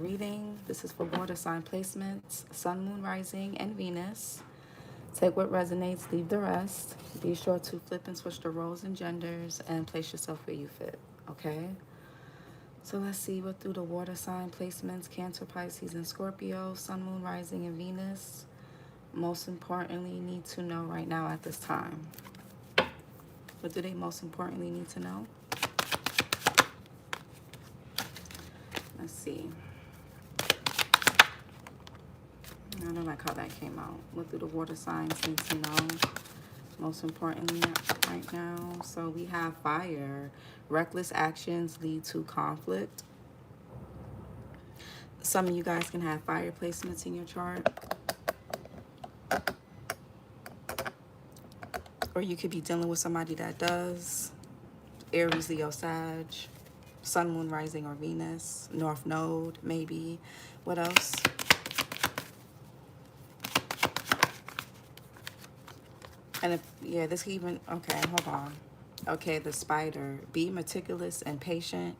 reading. This is for water sign placements, sun, moon, rising, and Venus. Take what resonates, leave the rest. Be sure to flip and switch the roles and genders and place yourself where you fit, okay? So let's see what through the water sign placements, Cancer, Pisces, and Scorpio, sun, moon, rising, and Venus, most importantly need to know right now at this time. What do they most importantly need to know? Let's see. I don't like how that came out. What do the water signs need to know? Most importantly right now. So we have fire. Reckless actions lead to conflict. Some of you guys can have fire placements in your chart. Or you could be dealing with somebody that does. Aries, Leo, Sag. Sun, moon, rising, or Venus. North node, maybe. What else? And if, yeah, this could even, okay, hold on. Okay, the spider. Be meticulous and patient.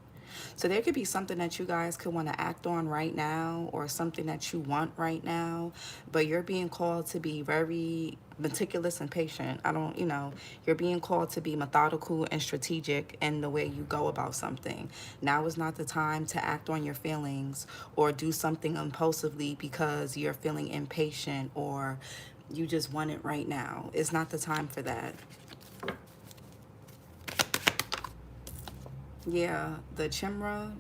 So there could be something that you guys could want to act on right now, or something that you want right now, but you're being called to be very meticulous and patient. You're being called to be methodical and strategic in the way you go about something. Now is not the time to act on your feelings or do something impulsively because you're feeling impatient or you just want it right now. It's not the time for that. Yeah, the Chimera,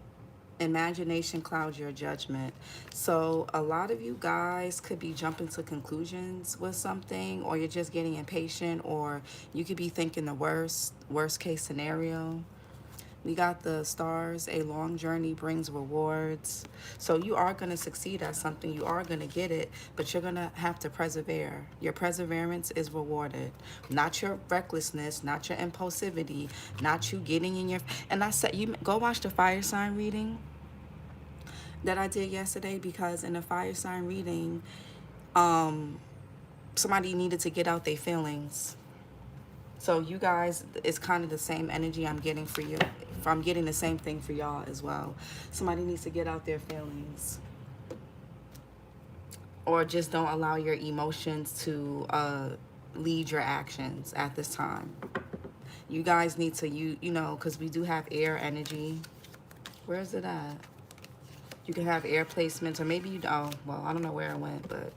imagination clouds your judgment. So a lot of you guys could be jumping to conclusions with something, or you're just getting impatient, or you could be thinking the worst case scenario. We got the stars. A long journey brings rewards. So you are going to succeed at something. You are going to get it, but you're going to have to persevere. Your perseverance is rewarded. Not your recklessness, not your impulsivity, not you getting in your... And I said, you go watch the fire sign reading that I did yesterday, because in the fire sign reading, somebody needed to get out their feelings. So you guys, it's kind of the same energy I'm getting for you. I'm getting the same thing for y'all as well. Somebody needs to get out their feelings. Or just don't allow your emotions to lead your actions at this time. You guys need to, because we do have air energy. Where is it at? You can have air placements, or maybe I don't know where it went, but...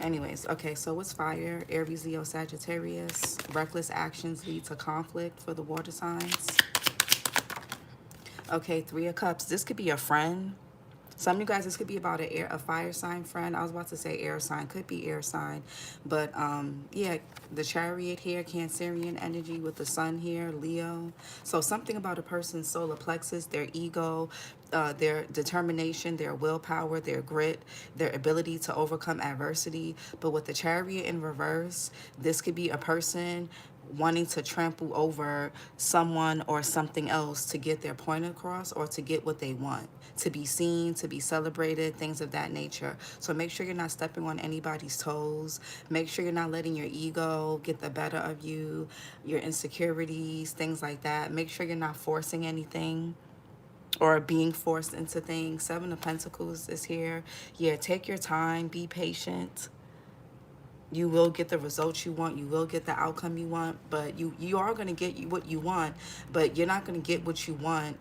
Anyways, okay, so it's fire, Aries, Leo, Sagittarius. Reckless actions lead to conflict for the water signs. Okay, Three of Cups. This could be a friend. Some of you guys, this could be about a fire sign friend. I was about to say air sign. Could be air sign. But, yeah, the Chariot here, Cancerian energy with the sun here, Leo. So something about a person's solar plexus, their ego, their determination, their willpower, their grit, their ability to overcome adversity. But with the Chariot in reverse, this could be a person wanting to trample over someone or something else to get their point across, or to get what they want, to be seen, to be celebrated, things of that nature. So make sure you're not stepping on anybody's toes. Make sure you're not letting your ego get the better of you, your insecurities, things like that. Make sure you're not forcing anything or being forced into things. Seven of Pentacles is here. Yeah, take your time, be patient. You will get the results you want. You will get the outcome you want. But you are going to get what you want. But you're not going to get what you want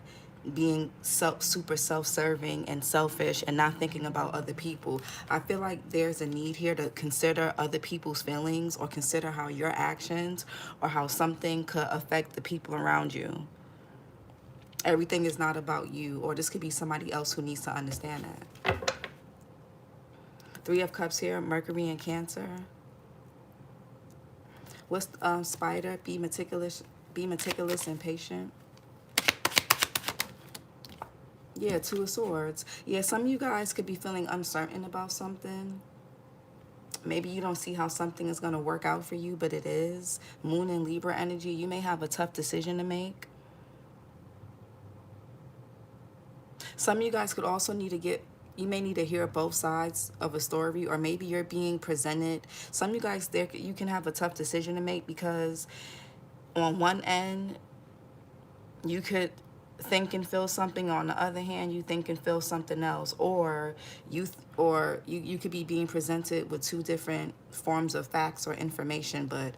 being super self-serving and selfish and not thinking about other people. I feel like there's a need here to consider other people's feelings, or consider how your actions or how something could affect the people around you. Everything is not about you, or this could be somebody else who needs to understand that. Three of Cups here, Mercury and Cancer. What's Spider? Be meticulous and patient. Yeah, Two of Swords. Yeah, some of you guys could be feeling uncertain about something. Maybe you don't see how something is going to work out for you, but it is. Moon and Libra energy. You may have a tough decision to make. Some of you guys could also need to you may need to hear both sides of a story, or maybe you're being presented. Some of you guys, you can have a tough decision to make, because on one end, you could think and feel something, on the other hand you think and feel something else, or you could be being presented with two different forms of facts or information, but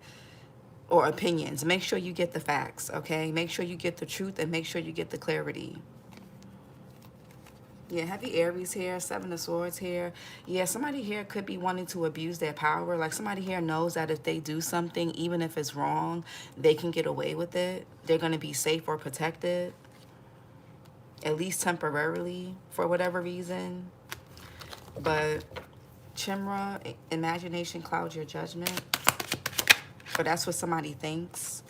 or opinions. Make sure you get the facts, okay? Make sure you get the truth, and make sure you get the clarity. Yeah, heavy Aries here, Seven of Swords here. Yeah, somebody here could be wanting to abuse their power. Like somebody here knows that if they do something, even if it's wrong, they can get away with it. They're going to be safe or protected, at least temporarily, for whatever reason. But Chimera, imagination clouds your judgment. But that's what somebody thinks.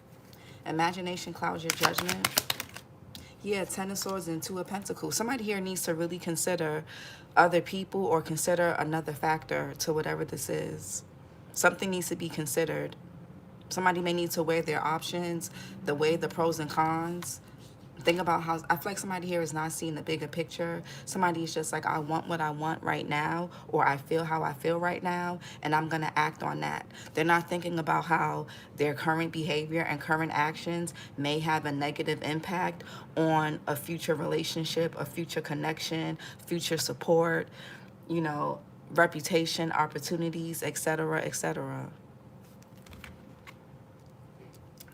Imagination clouds your judgment. Yeah, Ten of Swords and Two of Pentacles. Somebody here needs to really consider other people, or consider another factor to whatever this is. Something needs to be considered. Somebody may need to weigh their options, weigh the pros and cons. Think about how, I feel like somebody here is not seeing the bigger picture. Somebody is just like, I want what I want right now, or I feel how I feel right now, and I'm going to act on that. They're not thinking about how their current behavior and current actions may have a negative impact on a future relationship, a future connection, future support, you know, reputation, opportunities, etc., etc.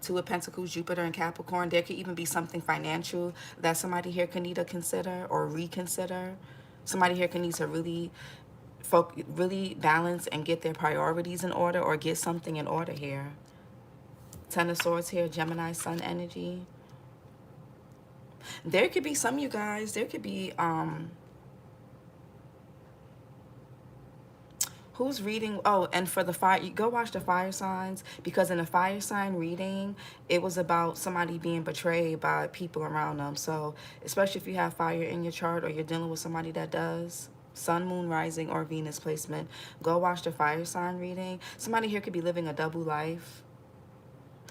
Two of Pentacles, Jupiter and Capricorn. There could even be something financial that somebody here can need to consider or reconsider. Somebody here can need to really balance and get their priorities in order, or get something in order here. Ten of Swords here, Gemini Sun energy. There could be some, you guys, there could be who's reading? Oh, and for the fire, you go watch the fire signs, because in the fire sign reading, it was about somebody being betrayed by people around them. So especially if you have fire in your chart, or you're dealing with somebody that does, sun, moon, rising, or Venus placement, go watch the fire sign reading. Somebody here could be living a double life.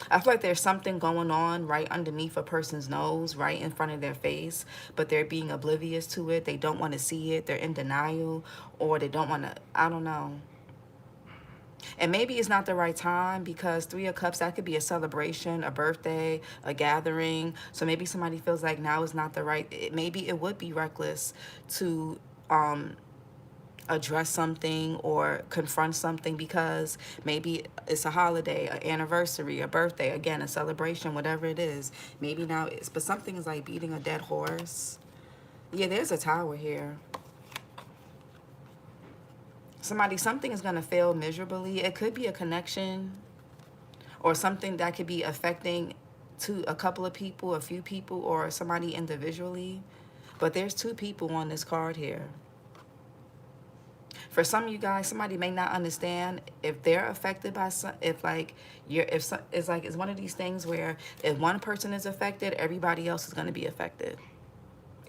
I feel like there's something going on right underneath a person's nose, right in front of their face, but they're being oblivious to it. They don't want to see it. They're in denial, or they don't want to, I don't know. And maybe it's not the right time, because Three of Cups, that could be a celebration, a birthday, a gathering. So maybe somebody feels like now is not the right, maybe it would be reckless to address something or confront something, because maybe it's a holiday, an anniversary, a birthday, again, a celebration, whatever it is. Maybe now it's, but something is like beating a dead horse. Yeah, there's a Tower here. Something is going to fail miserably. It could be a connection, or something that could be affecting to a couple of people, a few people, or somebody individually. But there's two people on this card here. For some of you guys, somebody may not understand if they're affected by some, it's like it's one of these things where if one person is affected, everybody else is going to be affected.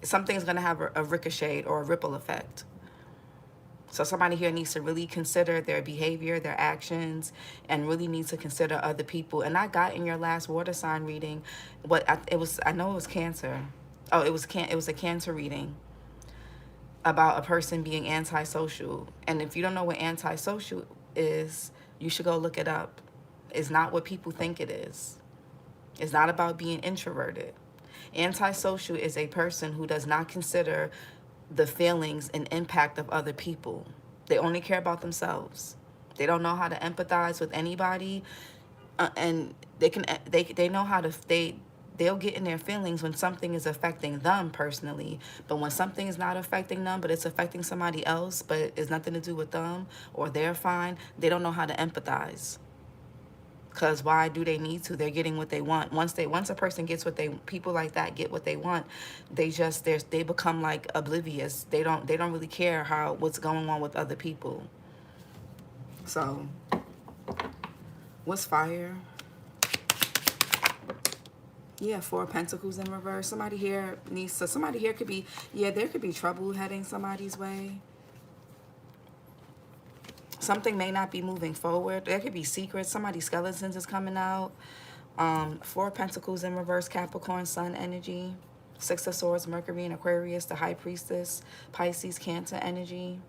Something is going to have a ricochet or a ripple effect. So somebody here needs to really consider their behavior, their actions, and really needs to consider other people. And I got in your last water sign reading, I know it was Cancer. Oh, it was a Cancer reading about a person being antisocial. And if you don't know what antisocial is, you should go look it up. It's not what people think it is. It's not about being introverted. Antisocial is a person who does not consider the feelings and impact of other people. They only care about themselves. They don't know how to empathize with anybody, and they know how to they'll get in their feelings when something is affecting them personally, but when something is not affecting them but it's affecting somebody else, but it's nothing to do with them, or they're fine, they don't know how to empathize. Because why do they need to? They're getting what they want. Once a person gets people like that get what they want, they become like oblivious. They don't really care what's going on with other people. So, what's fire? Yeah, Four of Pentacles in reverse. Somebody here could be, yeah, there could be trouble heading somebody's way. Something may not be moving forward. There could be secrets. Somebody's skeletons is coming out. Four of Pentacles in reverse, Capricorn, Sun energy. Six of Swords, Mercury and Aquarius, the High Priestess, Pisces, Cancer energy.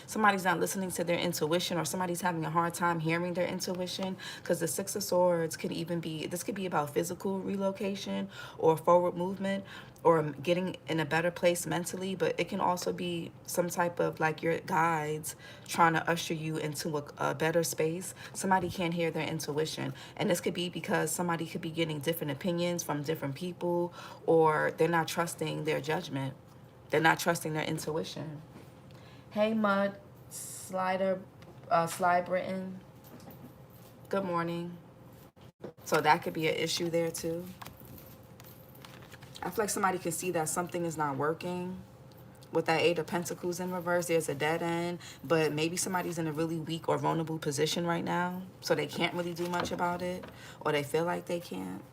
Somebody's not listening to their intuition, or somebody's having a hard time hearing their intuition, because the Six of Swords could even be, this could be about physical relocation or forward movement or getting in a better place mentally, but it can also be some type of like your guides trying to usher you into a better space. Somebody can't hear their intuition, and this could be because somebody could be getting different opinions from different people, or they're not trusting their judgment. They're not trusting their intuition. Hey, Mud, Sly Britain. Good morning. So that could be an issue there too. I feel like somebody can see that something is not working. With that Eight of Pentacles in reverse, there's a dead end, but maybe somebody's in a really weak or vulnerable position right now, so they can't really do much about it, or they feel like they can't,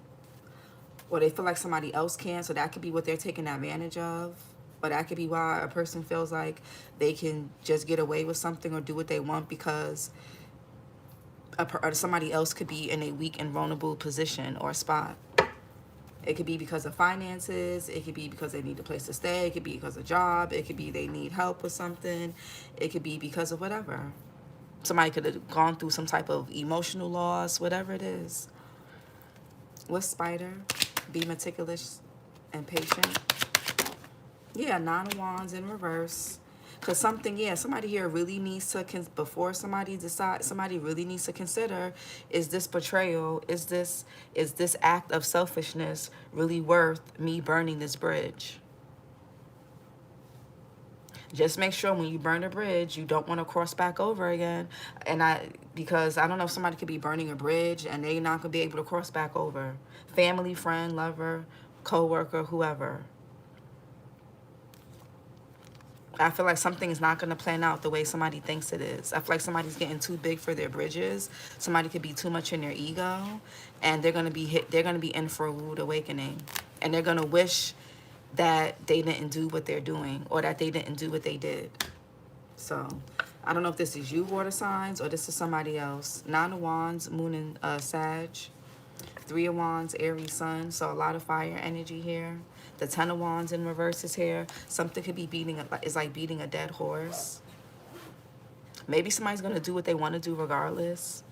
or they feel like somebody else can, so that could be what they're taking advantage of. But that could be why a person feels like they can just get away with something or do what they want, because or somebody else could be in a weak and vulnerable position or spot. It could be because of finances. It could be because they need a place to stay. It could be because of job. It could be they need help with something. It could be because of whatever. Somebody could have gone through some type of emotional loss, whatever it is. With Spider, be meticulous and patient. Yeah, Nine of Wands in reverse. Because something, yeah, somebody here really needs to, before somebody decides, somebody really needs to consider, is this betrayal, is this act of selfishness really worth me burning this bridge? Just make sure when you burn a bridge, you don't want to cross back over again. Because I don't know if somebody could be burning a bridge and they're not going to be able to cross back over. Family, friend, lover, co-worker, whoever. I feel like something is not going to plan out the way somebody thinks it is. I feel like somebody's getting too big for their bridges. Somebody could be too much in their ego, and they're going to be they're going to be in for a rude awakening, and they're going to wish that they didn't do what they're doing, or that they didn't do what they did. So I don't know if this is you, water signs, or this is somebody else. Nine of Wands, Moon and Sag. Three of Wands, Aries, Sun. So a lot of fire energy here. The Ten of Wands in reverse is here. Something could be is like beating a dead horse. Maybe somebody's going to do what they want to do regardless.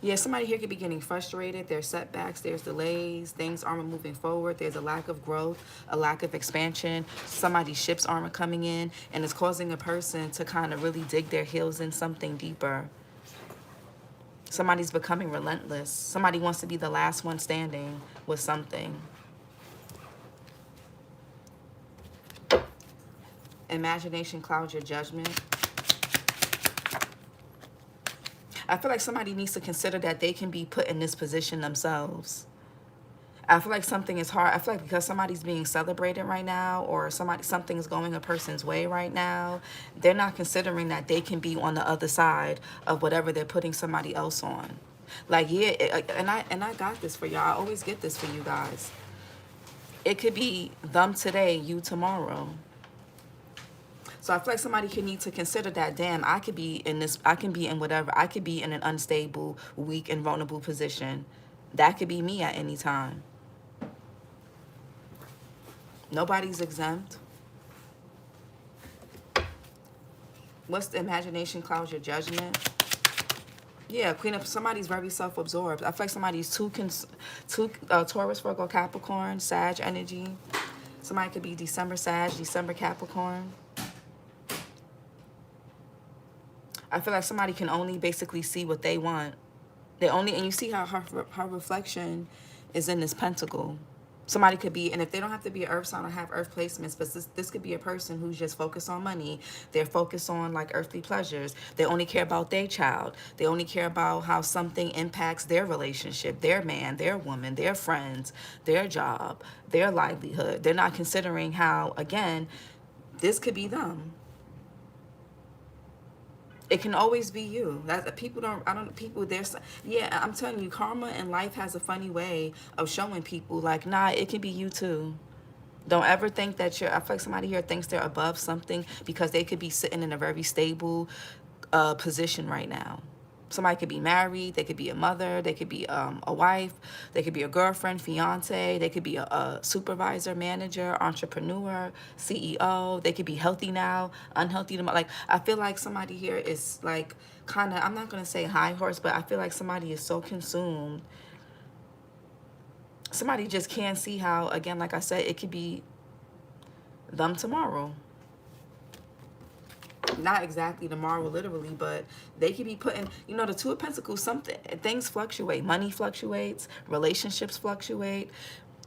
Yeah, somebody here could be getting frustrated. There's setbacks, there's delays, things aren't moving forward. There's a lack of growth, a lack of expansion. Somebody's ships aren't coming in, and it's causing a person to kind of really dig their heels in something deeper. Somebody's becoming relentless. Somebody wants to be the last one standing with something. Imagination clouds your judgment. I feel like somebody needs to consider that they can be put in this position themselves. I feel like something is hard. I feel like because somebody's being celebrated right now, or something's going a person's way right now, they're not considering that they can be on the other side of whatever they're putting somebody else on. Like, yeah, and I got this for y'all. I always get this for you guys. It could be them today, you tomorrow. So I feel like somebody could need to consider that, damn, I could be in this, I can be in whatever, I could be in an unstable, weak, and vulnerable position. That could be me at any time. Nobody's exempt. What's the imagination clouds your judgment? Yeah, Queen of, somebody's very self-absorbed. I feel like somebody's too Taurus, Virgo, Capricorn, Sag energy. Somebody could be December Sag, December Capricorn. I feel like somebody can only basically see what they want. And you see how her reflection is in this pentacle. Somebody could be, and if they don't have to be an earth sign or have earth placements, but this could be a person who's just focused on money. They're focused on like earthly pleasures. They only care about their child. They only care about how something impacts their relationship, their man, their woman, their friends, their job, their livelihood. They're not considering how, again, this could be them. It can always be you. Yeah, I'm telling you, karma and life has a funny way of showing people, like, nah, it can be you too. Don't ever think that I feel like somebody here thinks they're above something because they could be sitting in a very stable position right now. Somebody could be married, they could be a mother, they could be a wife, they could be a girlfriend, fiance, they could be a supervisor, manager, entrepreneur, CEO, they could be healthy now, unhealthy tomorrow. Like, I feel like somebody here is like kind of, I'm not going to say high horse, but I feel like somebody is so consumed. Somebody just can't see how, again, like I said, it could be them tomorrow. Not exactly tomorrow literally, but they could be putting, you know, the Two of Pentacles, something, things fluctuate. Money fluctuates, relationships fluctuate,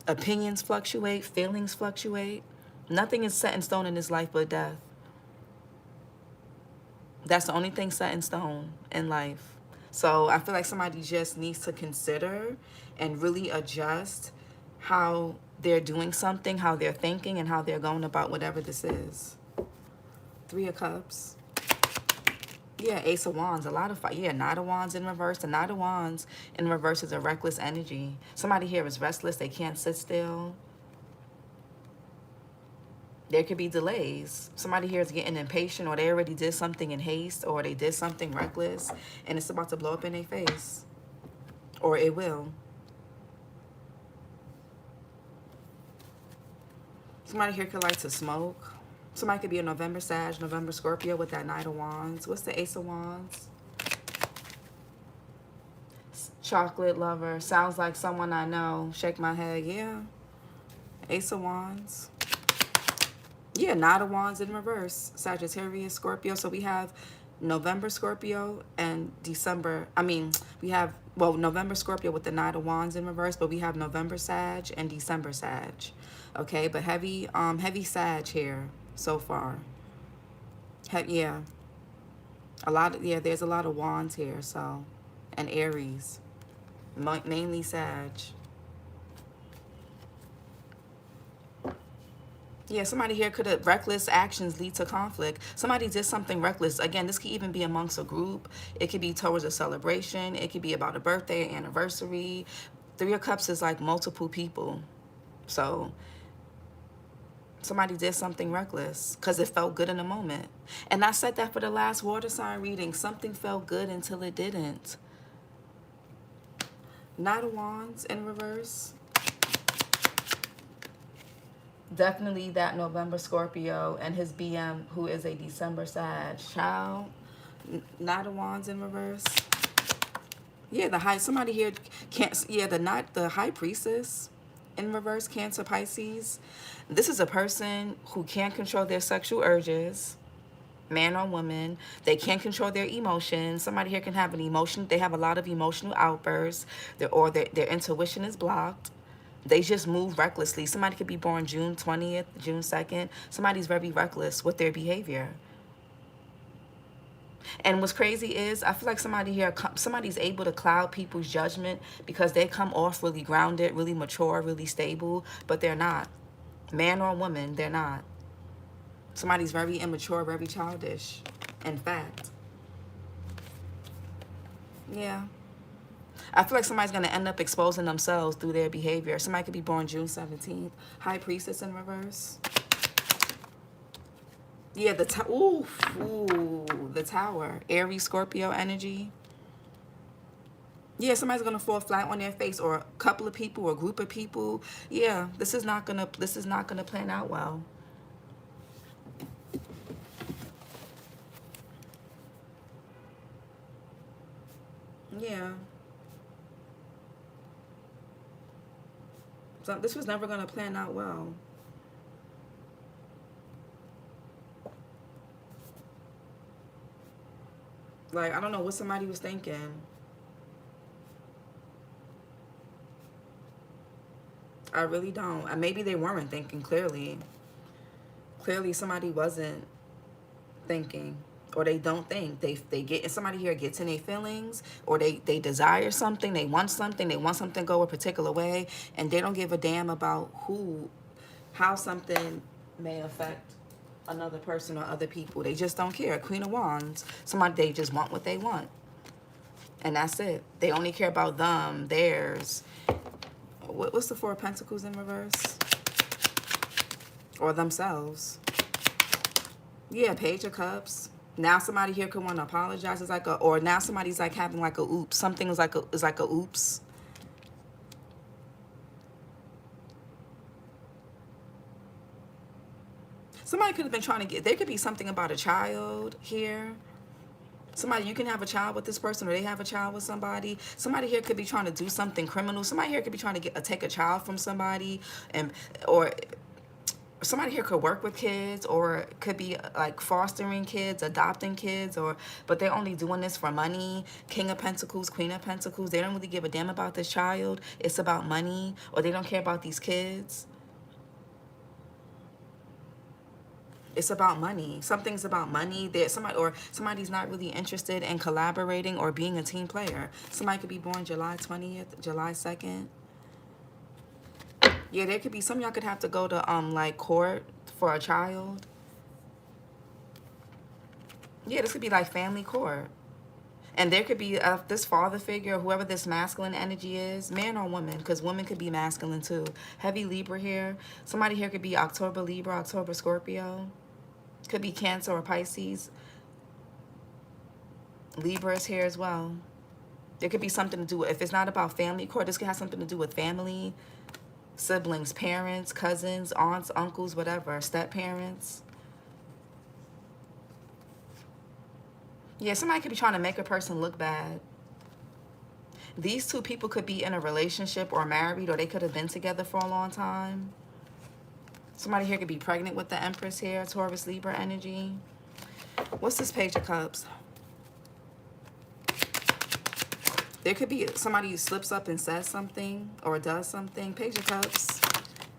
opinions fluctuate, feelings fluctuate. Nothing is set in stone in this life but death. That's the only thing set in stone in life. So I feel like somebody just needs to consider and really adjust how they're doing something, how they're thinking, and how they're going about whatever this is. Three of Cups. Yeah, Ace of Wands. A lot of fire. Yeah, Knight of Wands in reverse. The Knight of Wands in reverse is a reckless energy. Somebody here is restless. They can't sit still. There could be delays. Somebody here is getting impatient, or they already did something in haste, or they did something reckless, and it's about to blow up in their face. Or it will. Somebody here could like to smoke. Somebody could be a November Sag, November Scorpio with that Knight of Wands. What's the Ace of Wands? Chocolate lover. Sounds like someone I know. Shake my head. Yeah. Ace of Wands. Yeah, Knight of Wands in reverse. Sagittarius, Scorpio. So we have November Scorpio and December. We have, well, November Scorpio with the Knight of Wands in reverse, but we have November Sag and December Sag. Okay, but heavy Sag here so far. Yeah. There's a lot of wands here, so, and Aries. Mainly Sag. Yeah, somebody here could have reckless actions lead to conflict. Somebody did something reckless. Again, this could even be amongst a group. It could be towards a celebration. It could be about a birthday, anniversary. Three of Cups is like multiple people. So somebody did something reckless because it felt good in the moment. And I said that for the last water sign reading. Something felt good until it didn't. Knight of Wands in reverse. Definitely that November Scorpio and his BM who is a December Sag. Child. Knight of Wands in reverse. Yeah, somebody here can't, yeah, the High Priestess in reverse, Cancer, Pisces. This is a person who can't control their sexual urges, man or woman. They can't control their emotions. Somebody here can have they have a lot of emotional outbursts, their intuition is blocked. They just move recklessly. Somebody could be born June 20th, June 2nd. Somebody's very reckless with their behavior. And what's crazy is I feel like somebody's able to cloud people's judgment because they come off really grounded, really mature, really stable, but they're not. Man or woman, they're not. Somebody's very immature, very childish. In fact. Yeah. I feel like somebody's going to end up exposing themselves through their behavior. Somebody could be born June 17th. High Priestess in reverse. Yeah, the Tower. Aries, Scorpio energy. Yeah, somebody's gonna fall flat on their face, or a couple of people, or a group of people. Yeah, this is not gonna plan out well. Yeah. So this was never gonna plan out well. Like, I don't know what somebody was thinking. I really don't. And maybe they weren't thinking clearly. Clearly somebody wasn't thinking. Or they don't think. Somebody here gets in their feelings, or they desire something, they want something to go a particular way, and they don't give a damn about how something may affect another person or other people. They just don't care. Queen of Wands. They just want what they want. And that's it. They only care about them, theirs. What's the Four of Pentacles in reverse? Or themselves. Yeah, Page of Cups. Now somebody here could want to apologize. It's like a, or now somebody's like having like a oops. Something is like a oops. Somebody could have been trying to get, there could be something about a child here. Somebody, you can have a child with this person, or they have a child with somebody. Somebody here could be trying to do something criminal. Somebody here could be trying to take a child from somebody, and or somebody here could work with kids, or could be like fostering kids, adopting kids, or but they're only doing this for money. King of Pentacles, Queen of Pentacles. They don't really give a damn about this child. It's about money, or they don't care about these kids. It's about money. Something's about money. That somebody, or somebody's not really interested in collaborating or being a team player. Somebody could be born July 20th, July 2nd. Yeah, there could be, some of y'all could have to go to like court for a child. Yeah, this could be like family court. And there could be this father figure, whoever this masculine energy is, man or woman, because women could be masculine too. Heavy Libra here. Somebody here could be October Libra, October Scorpio. Could be Cancer or Pisces. Libra is here as well. There could be something to do with, if it's not about family court, this could have something to do with family, siblings, parents, cousins, aunts, uncles, whatever, step-parents. Yeah, somebody could be trying to make a person look bad. These two people could be in a relationship or married, or they could have been together for a long time. Somebody here could be pregnant with the Empress here, Taurus, Libra energy. What's this Page of Cups? There could be somebody who slips up and says something or does something. Page of Cups.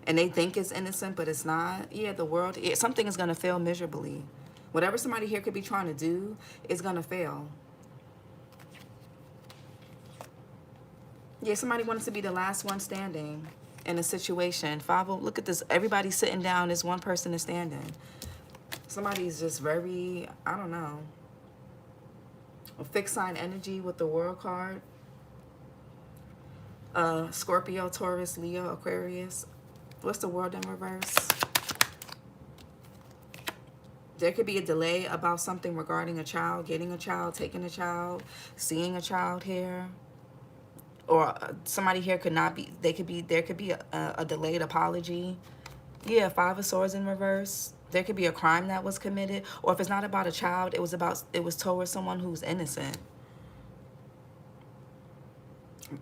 And they think it's innocent, but it's not. Yeah, the world, something is going to fail miserably. Whatever somebody here could be trying to do is going to fail. Yeah, somebody wants to be the last one standing in a situation. Look at this. Everybody's sitting down. This one person is standing. Somebody's just very, I don't know. A fixed sign energy with the World card. Scorpio, Taurus, Leo, Aquarius. What's the World in reverse? There could be a delay about something regarding a child, getting a child, taking a child, seeing a child here. Or somebody here could not be, there could be a delayed apology. Yeah, Five of Swords in reverse. There could be a crime that was committed. Or if it's not about a child, it was towards someone who's innocent.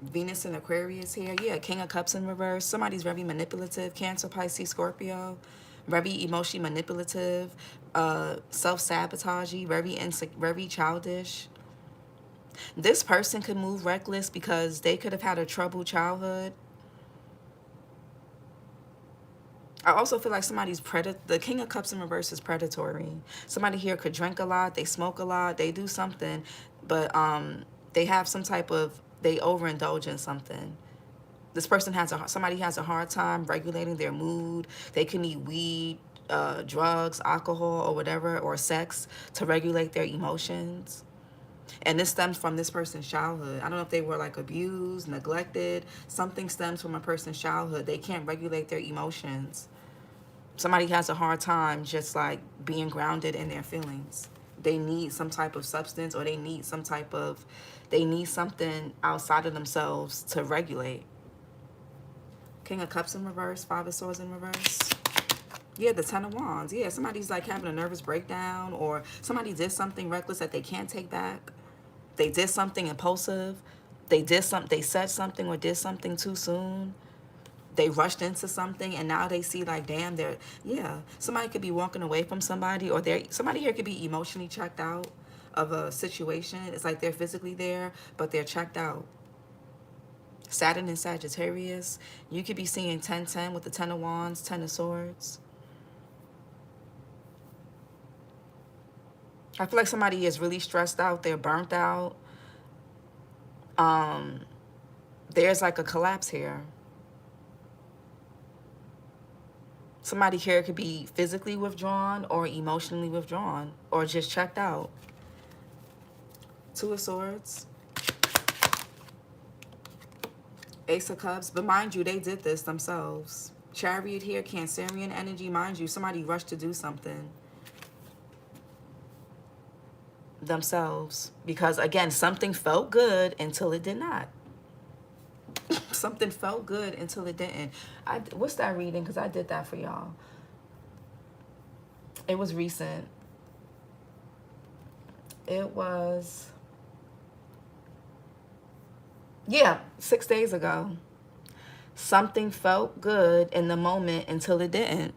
Venus and Aquarius here. Yeah, King of Cups in reverse. Somebody's very manipulative. Cancer, Pisces, Scorpio. Very emotionally manipulative. Self-sabotagey. Very childish. This person could move reckless because they could have had a troubled childhood. I also feel like somebody's the King of Cups in reverse is predatory. Somebody here could drink a lot, they smoke a lot, they do something, but they have some type of, they overindulge in something. This person somebody has a hard time regulating their mood. They can need weed, drugs, alcohol, or whatever, or sex to regulate their emotions. And this stems from this person's childhood. I don't know if they were like abused, neglected. Something stems from a person's childhood. They can't regulate their emotions. Somebody has a hard time just like being grounded in their feelings. They need some type of substance, or they need something outside of themselves to regulate. King of Cups in reverse, Five of Swords in reverse. Yeah, the Ten of Wands. Yeah, somebody's like having a nervous breakdown, or somebody did something reckless that they can't take back. They did something impulsive. They said something or did something too soon. They rushed into something, and now they see like, damn, somebody could be walking away from somebody, or somebody here could be emotionally checked out of a situation. It's like they're physically there, but they're checked out. Saturn and Sagittarius. You could be seeing 10-10 with the Ten of Wands, Ten of Swords. I feel like somebody is really stressed out. They're burnt out. There's like a collapse here. Somebody here could be physically withdrawn or emotionally withdrawn or just checked out. Two of Swords. Ace of Cups. But mind you, they did this themselves. Chariot here, Cancerian energy. Mind you, somebody rushed to do something. themselves. Because, again, something felt good until it did not. Something felt good until it didn't. What's that reading? Because I did that for y'all. It was recent. It was, yeah, 6 days ago. Something felt good in the moment until it didn't.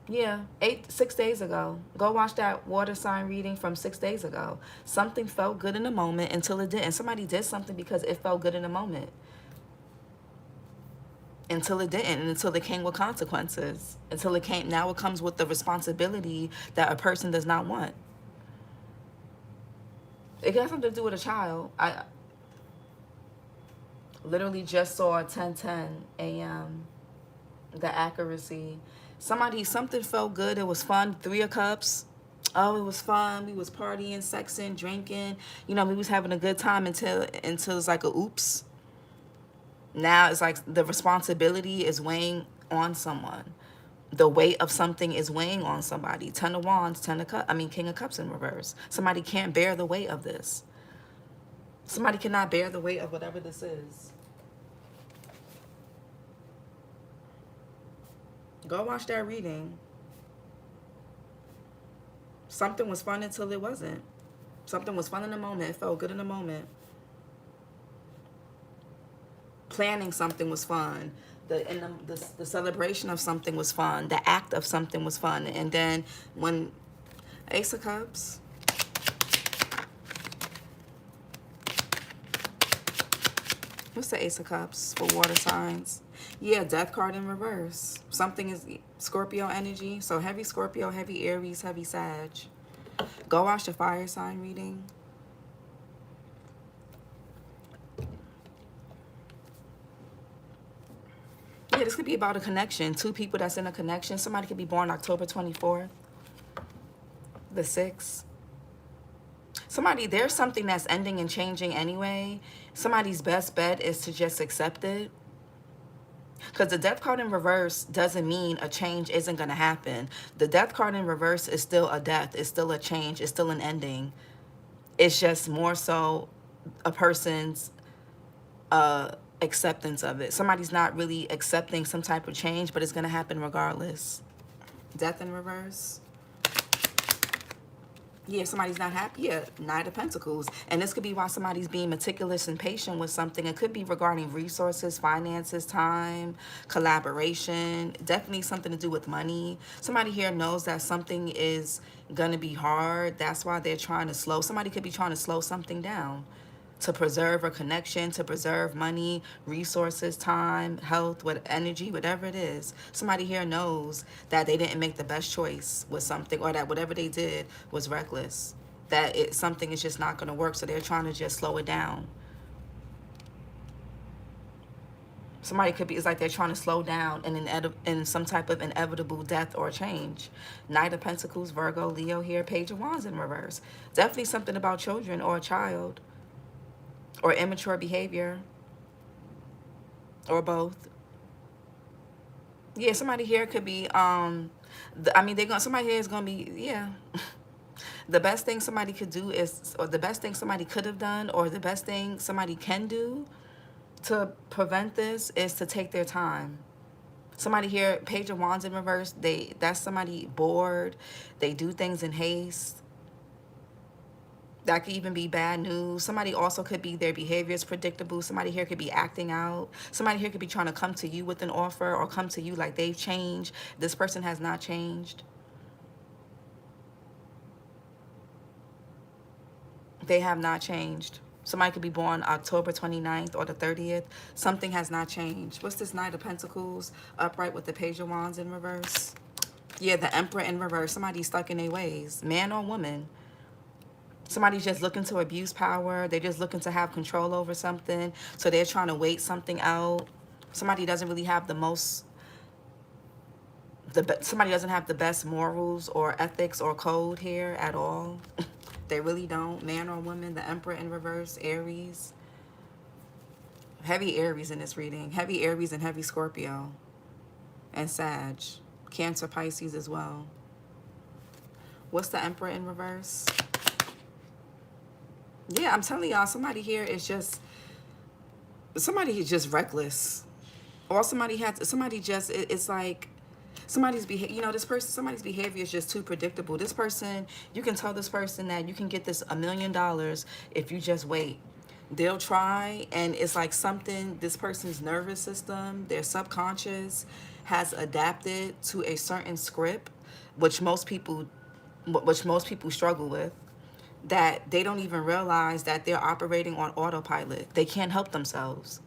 Yeah, 6 days ago. Go watch that water sign reading from 6 days ago. Something felt good in the moment until it didn't. Somebody did something because it felt good in the moment. Until it didn't, and until it came with consequences. Until it came, now it comes with the responsibility that a person does not want. It got something to do with a child. I literally just saw 10:10 a.m. the accuracy. Something felt good. It was fun. 3 of Cups. Oh, it was fun. We was partying, sexing, drinking. You know, we was having a good time until it's like a oops. Now it's like the responsibility is weighing on someone. The weight of something is weighing on somebody. 10 of Wands, King of Cups in reverse. Somebody can't bear the weight of this. Somebody cannot bear the weight of whatever this is. Go watch that reading. Something was fun until it wasn't. Something was fun in the moment. It felt good in the moment. Planning something was fun. The celebration of something was fun. The act of something was fun. And then when Ace of Cups. What's the Ace of Cups for water signs? Yeah, Death card in reverse. Something is Scorpio energy. So heavy Scorpio, heavy Aries, heavy Sag. Go watch the fire sign reading. Yeah, this could be about a connection. 2 people that's in a connection. Somebody could be born October 24th. The 6th. Somebody, there's something that's ending and changing anyway. Somebody's best bet is to just accept it. Because the Death card in reverse doesn't mean a change isn't going to happen. The Death card in reverse is still a death. It's still a change. It's still an ending. It's just more so a person's acceptance of it. Somebody's not really accepting some type of change, but it's going to happen regardless. Death in reverse. Yeah, somebody's not happy. Yeah, Knight of Pentacles. And this could be why somebody's being meticulous and patient with something. It could be regarding resources, finances, time, collaboration. Definitely something to do with money. Somebody here knows that something is going to be hard. That's why they're trying to slow. Somebody could be trying to slow something down to preserve a connection, to preserve money, resources, time, health, energy, whatever it is. Somebody here knows that they didn't make the best choice with something, or that whatever they did was reckless, that something is just not going to work, so they're trying to just slow it down. Somebody could be, it's like they're trying to slow down in some type of inevitable death or change. Knight of Pentacles, Virgo, Leo here, Page of Wands in reverse. Definitely something about children or a child. Or immature behavior. Or both. Yeah, somebody here could be, somebody here is going to be, yeah. The best thing somebody could do is, or the best thing somebody could have done, or the best thing somebody can do to prevent this is to take their time. Somebody here, Page of Wands in reverse, that's somebody bored. They do things in haste. That could even be bad news. Somebody also could be, their behavior is predictable. Somebody here could be acting out. Somebody here could be trying to come to you with an offer, or come to you like they've changed. This person has not changed. They have not changed. Somebody could be born October 29th or the 30th. Something has not changed. What's this Knight of Pentacles upright with the Page of Wands in reverse? Yeah, the Emperor in reverse. Somebody's stuck in their ways. Man or woman. Somebody's just looking to abuse power. They're just looking to have control over something. So they're trying to wait something out. Somebody doesn't really have somebody doesn't have the best morals or ethics or code here at all. They really don't. Man or woman, the Emperor in reverse, Aries. Heavy Aries in this reading. Heavy Aries and heavy Scorpio. And Sag. Cancer, Pisces as well. What's the Emperor in reverse? Yeah, I'm telling y'all, somebody here is just, somebody is just reckless. Or somebody just, it's like, somebody's behavior, you know, this person, somebody's behavior is just too predictable. This person, you can tell this person that you can get this $1 million if you just wait. They'll try, and it's like something, this person's nervous system, their subconscious has adapted to a certain script, which most people struggle with, that they don't even realize that they're operating on autopilot. They can't help themselves.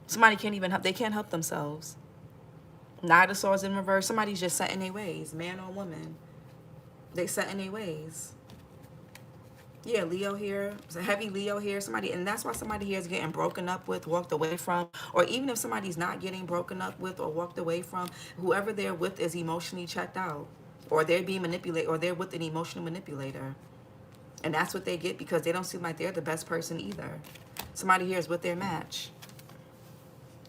Somebody can't even help, they can't help themselves. Knight of Swords in reverse. Somebody's just set in their ways, man or woman. They set in their ways. Yeah, Leo here. It's a heavy Leo here. Somebody, and that's why somebody here is getting broken up with, walked away from, or even if somebody's not getting broken up with or walked away from, whoever they're with is emotionally checked out, or they're being manipulated, or they're with an emotional manipulator. And that's what they get because they don't seem like they're the best person either. Somebody here is with their match.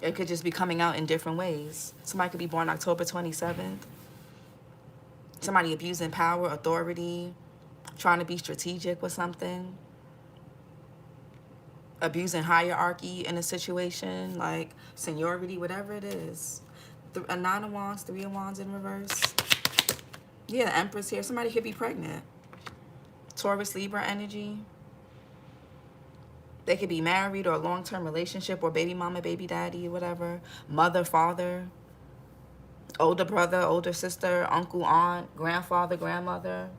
It could just be coming out in different ways. Somebody could be born October 27th. Somebody abusing power, authority, trying to be strategic with something. Abusing hierarchy in a situation, like seniority, whatever it is. A 9 of Wands, 3 of Wands in reverse. Yeah, the Empress here. Somebody could be pregnant. Taurus, Libra energy. They could be married or a long-term relationship or baby mama, baby daddy, whatever. Mother, father, older brother, older sister, uncle, aunt, grandfather, grandmother.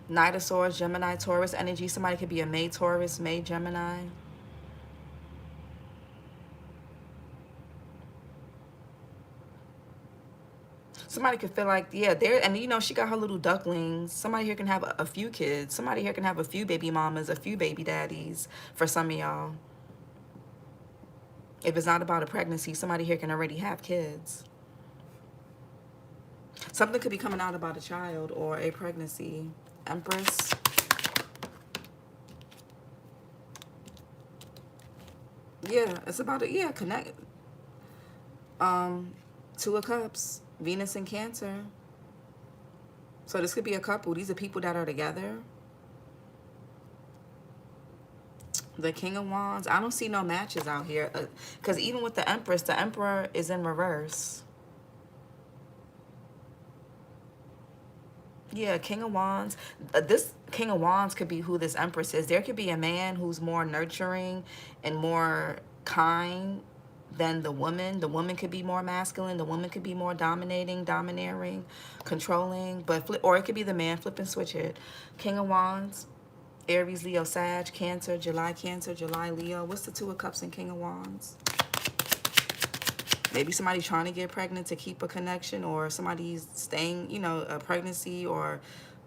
Knight of Swords, Gemini, Taurus energy. Somebody could be a May Taurus, May Gemini. Somebody could feel like, yeah, there, and you know, she got her little ducklings. Somebody here can have a few kids. Somebody here can have a few baby mamas, a few baby daddies for some of y'all. If it's not about a pregnancy, somebody here can already have kids. Something could be coming out about a child or a pregnancy. Empress. Yeah, it's about it. Yeah, connect. 2 of Cups, Venus and Cancer. So this could be a couple. These are people that are together. The King of Wands. I don't see no matches out here. Because even with the Empress, the Emperor is in reverse. Yeah, King of Wands. This King of Wands could be who this Empress is. There could be a man who's more nurturing and more kind than the woman. The woman could be more masculine. The woman could be more dominating, domineering, controlling. Or it could be the man. Flip and switch it. King of Wands. Aries, Leo, Sag, Cancer, July, Leo. What's the 2 of Cups and King of Wands? Maybe somebody's trying to get pregnant to keep a connection, or somebody's staying, you know, a pregnancy or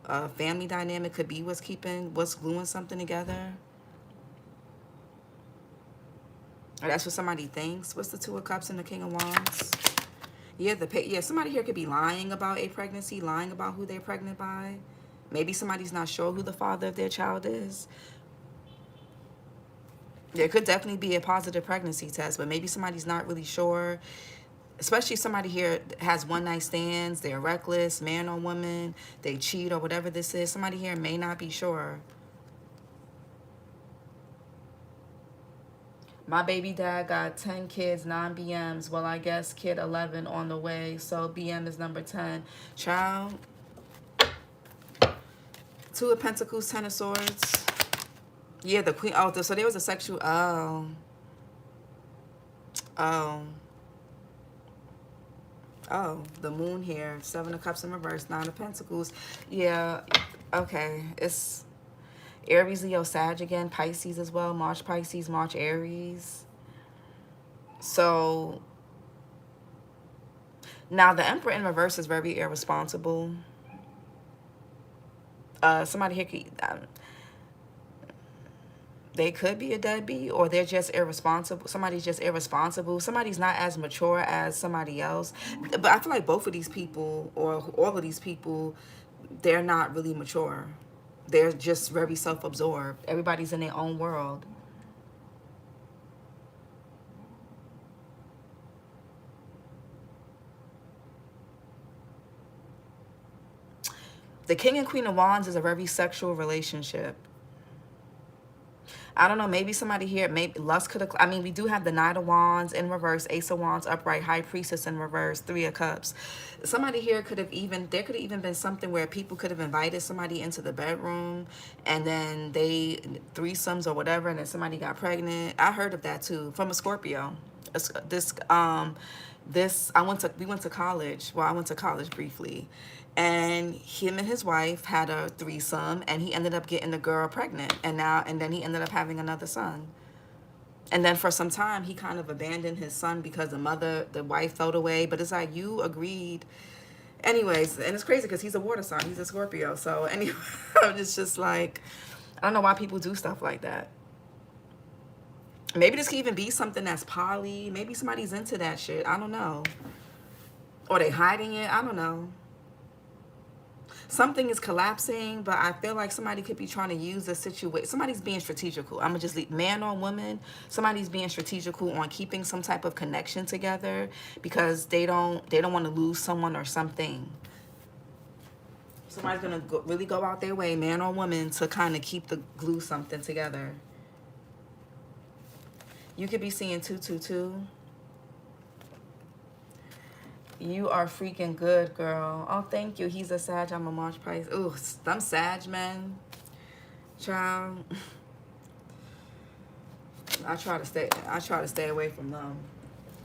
a family dynamic could be what's gluing something together. Or that's what somebody thinks. What's the 2 of Cups and the King of Wands? Yeah, somebody here could be lying about a pregnancy, lying about who they're pregnant by. Maybe somebody's not sure who the father of their child is. There could definitely be a positive pregnancy test, but maybe somebody's not really sure. Especially somebody here has one-night stands, they're reckless, man or woman, they cheat or whatever this is. Somebody here may not be sure. My baby dad got 10 kids, 9 BMs. Well, I guess kid 11 on the way, so BM is number 10. Child. 2 of Pentacles, 10 of Swords. Yeah, the Queen. Oh, so there was a sexual. Oh. Oh, the Moon here. 7 of Cups in reverse, 9 of Pentacles. Yeah, okay. It's Aries, Leo, Sag again. Pisces as well. March Pisces, March Aries. So now the Emperor in reverse is very irresponsible. Somebody here could, they could be a deadbeat, or they're just irresponsible. Somebody's just irresponsible. Somebody's not as mature as somebody else. But I feel like both of these people, or all of these people, they're not really mature. They're just very self-absorbed. Everybody's in their own world. The King and Queen of Wands is a very sexual relationship. I don't know, maybe somebody here, maybe lust could have, I mean, we do have the Knight of Wands in reverse, Ace of Wands upright, High Priestess in reverse, Three of Cups. Somebody here could have even, there could have even been something where people could have invited somebody into the bedroom and then they, threesomes or whatever, and then somebody got pregnant. I heard of that too, from a Scorpio. We went to college. Well, I went to college briefly. And him and his wife had a threesome, and he ended up getting the girl pregnant, and then he ended up having another son. And then for some time he kind of abandoned his son because the wife fell away. But it's like, you agreed anyways. And it's crazy because he's a water sign, he's a Scorpio. So anyway, it's just like, I don't know why people do stuff like that. Maybe this could even be something that's poly. Maybe somebody's into that shit, I don't know. Or they hiding it, I don't know. Something is collapsing, but I feel like somebody could be trying to use the situation. Somebody's being strategical. I'm gonna just leave, man or woman, somebody's being strategical on keeping some type of connection together because they don't want to lose someone or something. Somebody's gonna really go out their way, man or woman, to kind of glue something together. You could be seeing 222. You are freaking good, girl. Oh, thank you. He's a Sag. I'm a March Pisces. Ooh, them Sag men. Child. I try to stay away from them.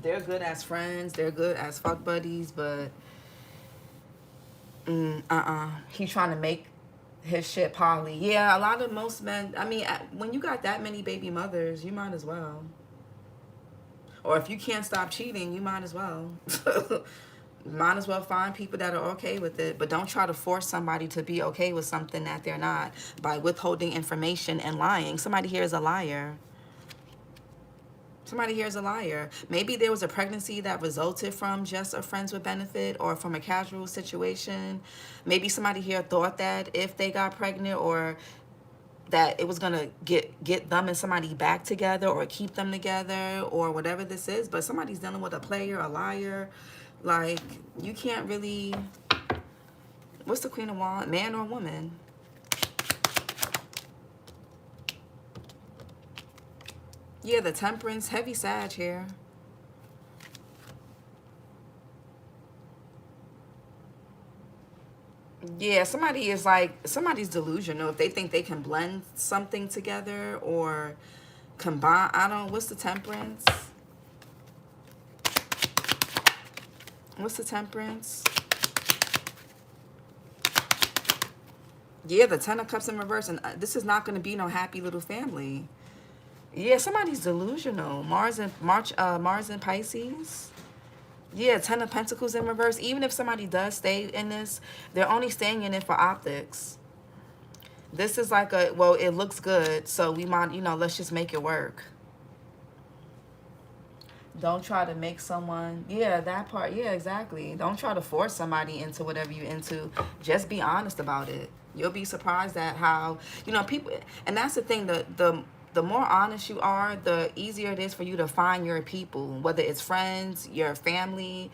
They're good as friends. They're good as fuck buddies, but he trying to make his shit poly. Yeah, a lot of most men, I mean, when you got that many baby mothers, you might as well. Or if you can't stop cheating, you might as well. Might as well find people that are okay with it. But don't try to force somebody to be okay with something that they're not by withholding information and lying. Somebody here is a liar. Somebody here is a liar. Maybe there was a pregnancy that resulted from just a friends with benefit or from a casual situation. Maybe somebody here thought that if they got pregnant or that it was gonna get them and somebody back together or keep them together or whatever this is. But somebody's dealing with a player, a liar. Like, you can't really, what's the Queen of Wands, man or woman? Yeah, the Temperance, heavy Sag here. Yeah, somebody is like, somebody's delusional if they think they can blend something together or combine. I don't, what's the Temperance? What's the Temperance? Yeah, the Ten of Cups in reverse. And this is not going to be no happy little family. Yeah, somebody's delusional. Mars and Pisces. Yeah, Ten of Pentacles in reverse. Even if somebody does stay in this, they're only staying in it for optics. This is like a, well, it looks good, so we might, you know, let's just make it work. Don't try to make someone, yeah, that part, yeah, exactly. Don't try to force somebody into whatever you're into. Just be honest about it. You'll be surprised at how, you know, people, and that's the thing, the more honest you are, the easier it is for you to find your people, whether it's friends, your family.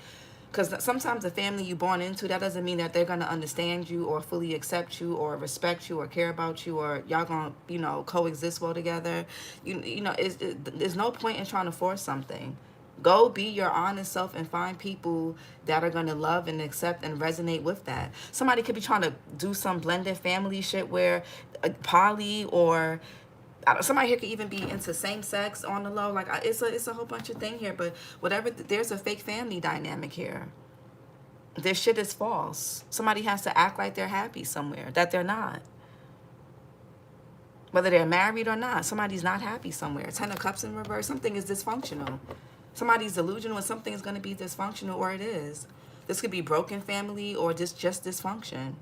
Because sometimes the family you're born into, that doesn't mean that they're going to understand you or fully accept you or respect you or care about you or y'all going to, you know, coexist well together. You know, there's no point in trying to force something. Go be your honest self and find people that are going to love and accept and resonate with that. Somebody could be trying to do some blended family shit where poly or somebody here could even be into same-sex on the low. Like, it's a whole bunch of thing here, but whatever, there's a fake family dynamic here. This shit is false. Somebody has to act like they're happy somewhere that they're not. Whether they're married or not, somebody's not happy somewhere. Ten of Cups in reverse, something is dysfunctional. Somebody's delusional and something is going to be dysfunctional, or it is. This could be broken family or just dysfunction.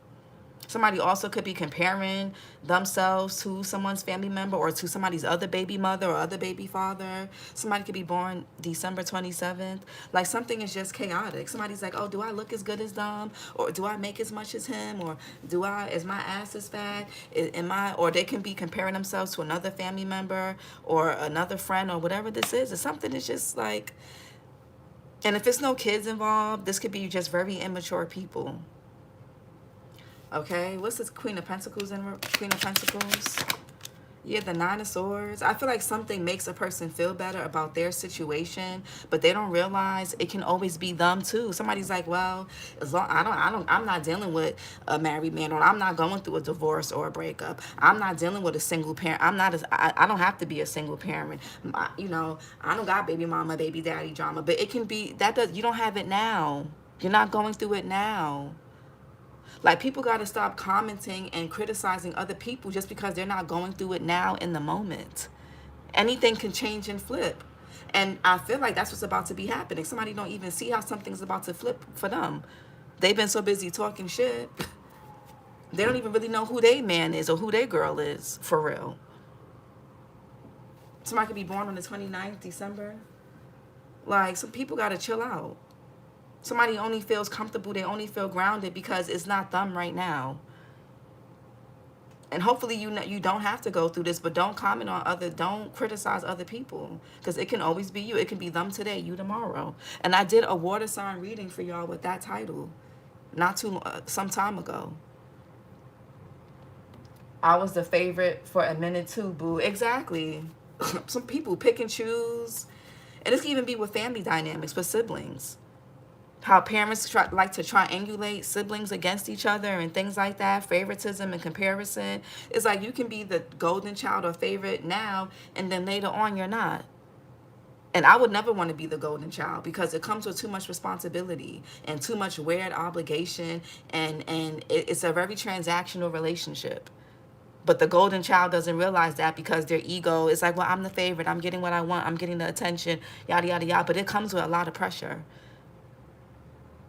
Somebody also could be comparing themselves to someone's family member or to somebody's other baby mother or other baby father. Somebody could be born December 27th. Like, something is just chaotic. Somebody's like, oh, do I look as good as them? Or do I make as much as him? Or is my ass as fat? Or they can be comparing themselves to another family member or another friend or whatever this is. It's something that's just like, and if it's no kids involved, this could be just very immature people. Okay, what's this Queen of Pentacles and Queen of Pentacles? Yeah, the Nine of Swords. I feel like something makes a person feel better about their situation, but they don't realize it can always be them too. Somebody's like, well, as long I'm not dealing with a married man, or I'm not going through a divorce or a breakup. I'm not dealing with a single parent. I don't have to be a single parent. You know, I don't got baby mama, baby daddy drama, but it can be you don't have it now. You're not going through it now. Like, people got to stop commenting and criticizing other people just because they're not going through it now in the moment. Anything can change and flip. And I feel like that's what's about to be happening. Somebody don't even see how something's about to flip for them. They've been so busy talking shit. They don't even really know who their man is or who their girl is, for real. Somebody could be born on the 29th December. Like, some people got to chill out. Somebody only feels comfortable, they only feel grounded because it's not them right now. And hopefully you don't have to go through this, but don't don't criticize other people, because it can always be you. It can be them today, you tomorrow. And I did a water sign reading for y'all with that title some time ago. I was the favorite for a minute too, boo. Exactly. Some people pick and choose. And this can even be with family dynamics, with siblings. How parents like to triangulate siblings against each other and things like that. Favoritism and comparison. It's like you can be the golden child or favorite now, and then later on you're not. And I would never want to be the golden child, because it comes with too much responsibility and too much weird obligation, and it's a very transactional relationship. But the golden child doesn't realize that, because their ego is like, well, I'm the favorite, I'm getting what I want, I'm getting the attention, yada, yada, yada. But it comes with a lot of pressure.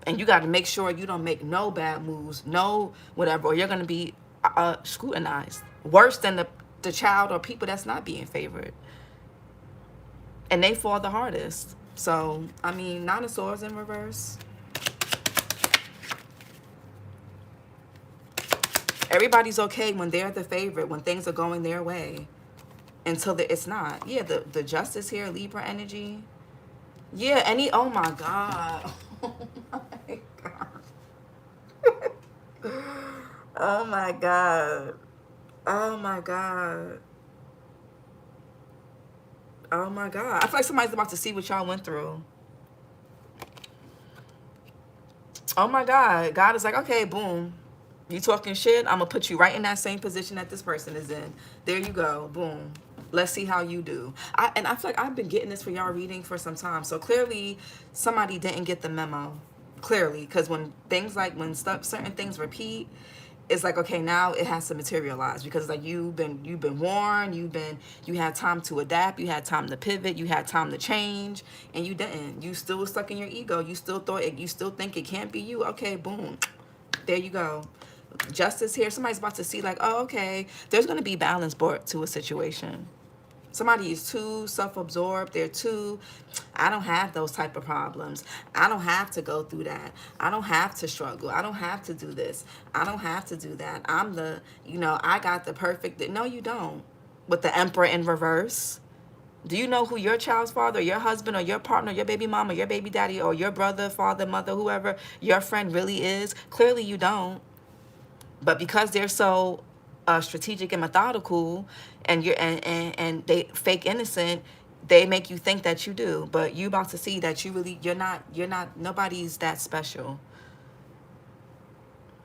And you got to make sure you don't make no bad moves, no whatever, or you're going to be scrutinized. Worse than the child or people that's not being favored. And they fall the hardest. So, I mean, Nine of Swords in reverse. Everybody's okay when they're the favorite, when things are going their way, until it's not. Yeah, the Justice here, Libra energy. Yeah, oh my God. Oh my God. Oh my God. Oh my God. I feel like somebody's about to see what y'all went through. Oh my God. God is like, okay, boom. You talking shit? I'm going to put you right in that same position that this person is in. There you go. Boom. Let's see how you do. And I feel like I've been getting this for y'all reading for some time. So clearly somebody didn't get the memo. Clearly. Because when certain things repeat, it's like, okay, now it has to materialize, because like you've been warned, you had time to adapt, you had time to pivot, you had time to change, and you didn't. You still was stuck in your ego. You still think it can't be you. Okay, boom. There you go. Justice here. Somebody's about to see like, oh, okay, there's going to be balance brought to a situation. Somebody is too self-absorbed. I don't have those type of problems. I don't have to go through that. I don't have to struggle. I don't have to do this. I don't have to do that. I got the perfect. No, you don't. With the Emperor in reverse. Do you know who your child's father, your husband, or your partner, your baby mama, your baby daddy, or your brother, father, mother, whoever your friend really is? Clearly you don't. But because they're so strategic and methodical, and they fake innocent, they make you think that you do. But you about to see that you're not. Nobody's that special.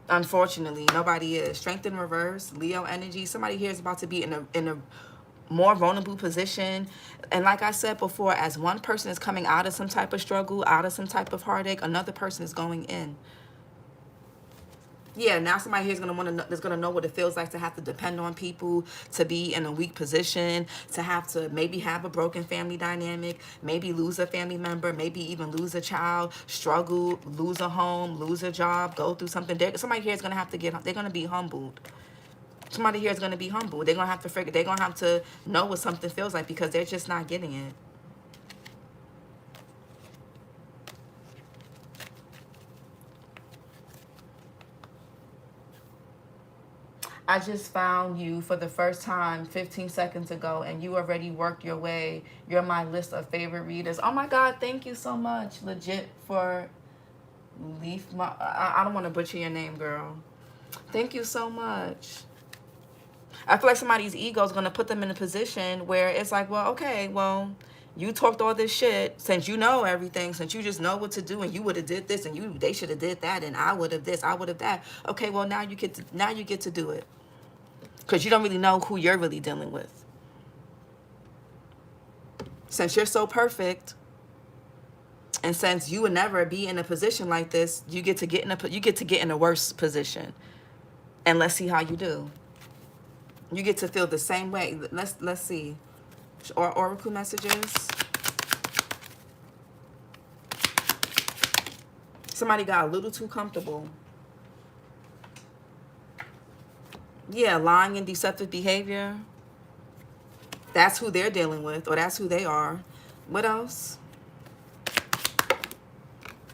Unfortunately, nobody is. Strength in reverse, Leo energy. Somebody here is about to be in a more vulnerable position. And like I said before, as one person is coming out of some type of struggle, out of some type of heartache, another person is going in. Yeah, now somebody here is gonna know what it feels like to have to depend on people, to be in a weak position, to have to maybe have a broken family dynamic, maybe lose a family member, maybe even lose a child, struggle, lose a home, lose a job, go through something. Somebody here is gonna have to they're gonna be humbled. Somebody here is gonna be humbled. They're gonna have to know what something feels like, because they're just not getting it. I just found you for the first time 15 seconds ago, and you already worked your way. You're my list of favorite readers. Oh my God, thank you so much. Legit for I don't want to butcher your name, girl. Thank you so much. I feel like somebody's ego is going to put them in a position where it's like, well, okay, well, you talked all this shit since you know everything, since you just know what to do, and you would have did this, and they should have did that, and I would have this, I would have that. Okay, well, now you get to do it, because you don't really know who you're really dealing with. Since you're so perfect, and since you would never be in a position like this, you get to get in a worse position, and let's see how you do. You get to feel the same way. Let's see. Or oracle messages. Somebody got a little too comfortable. Yeah, lying and deceptive behavior. That's who they're dealing with, or that's who they are. What else?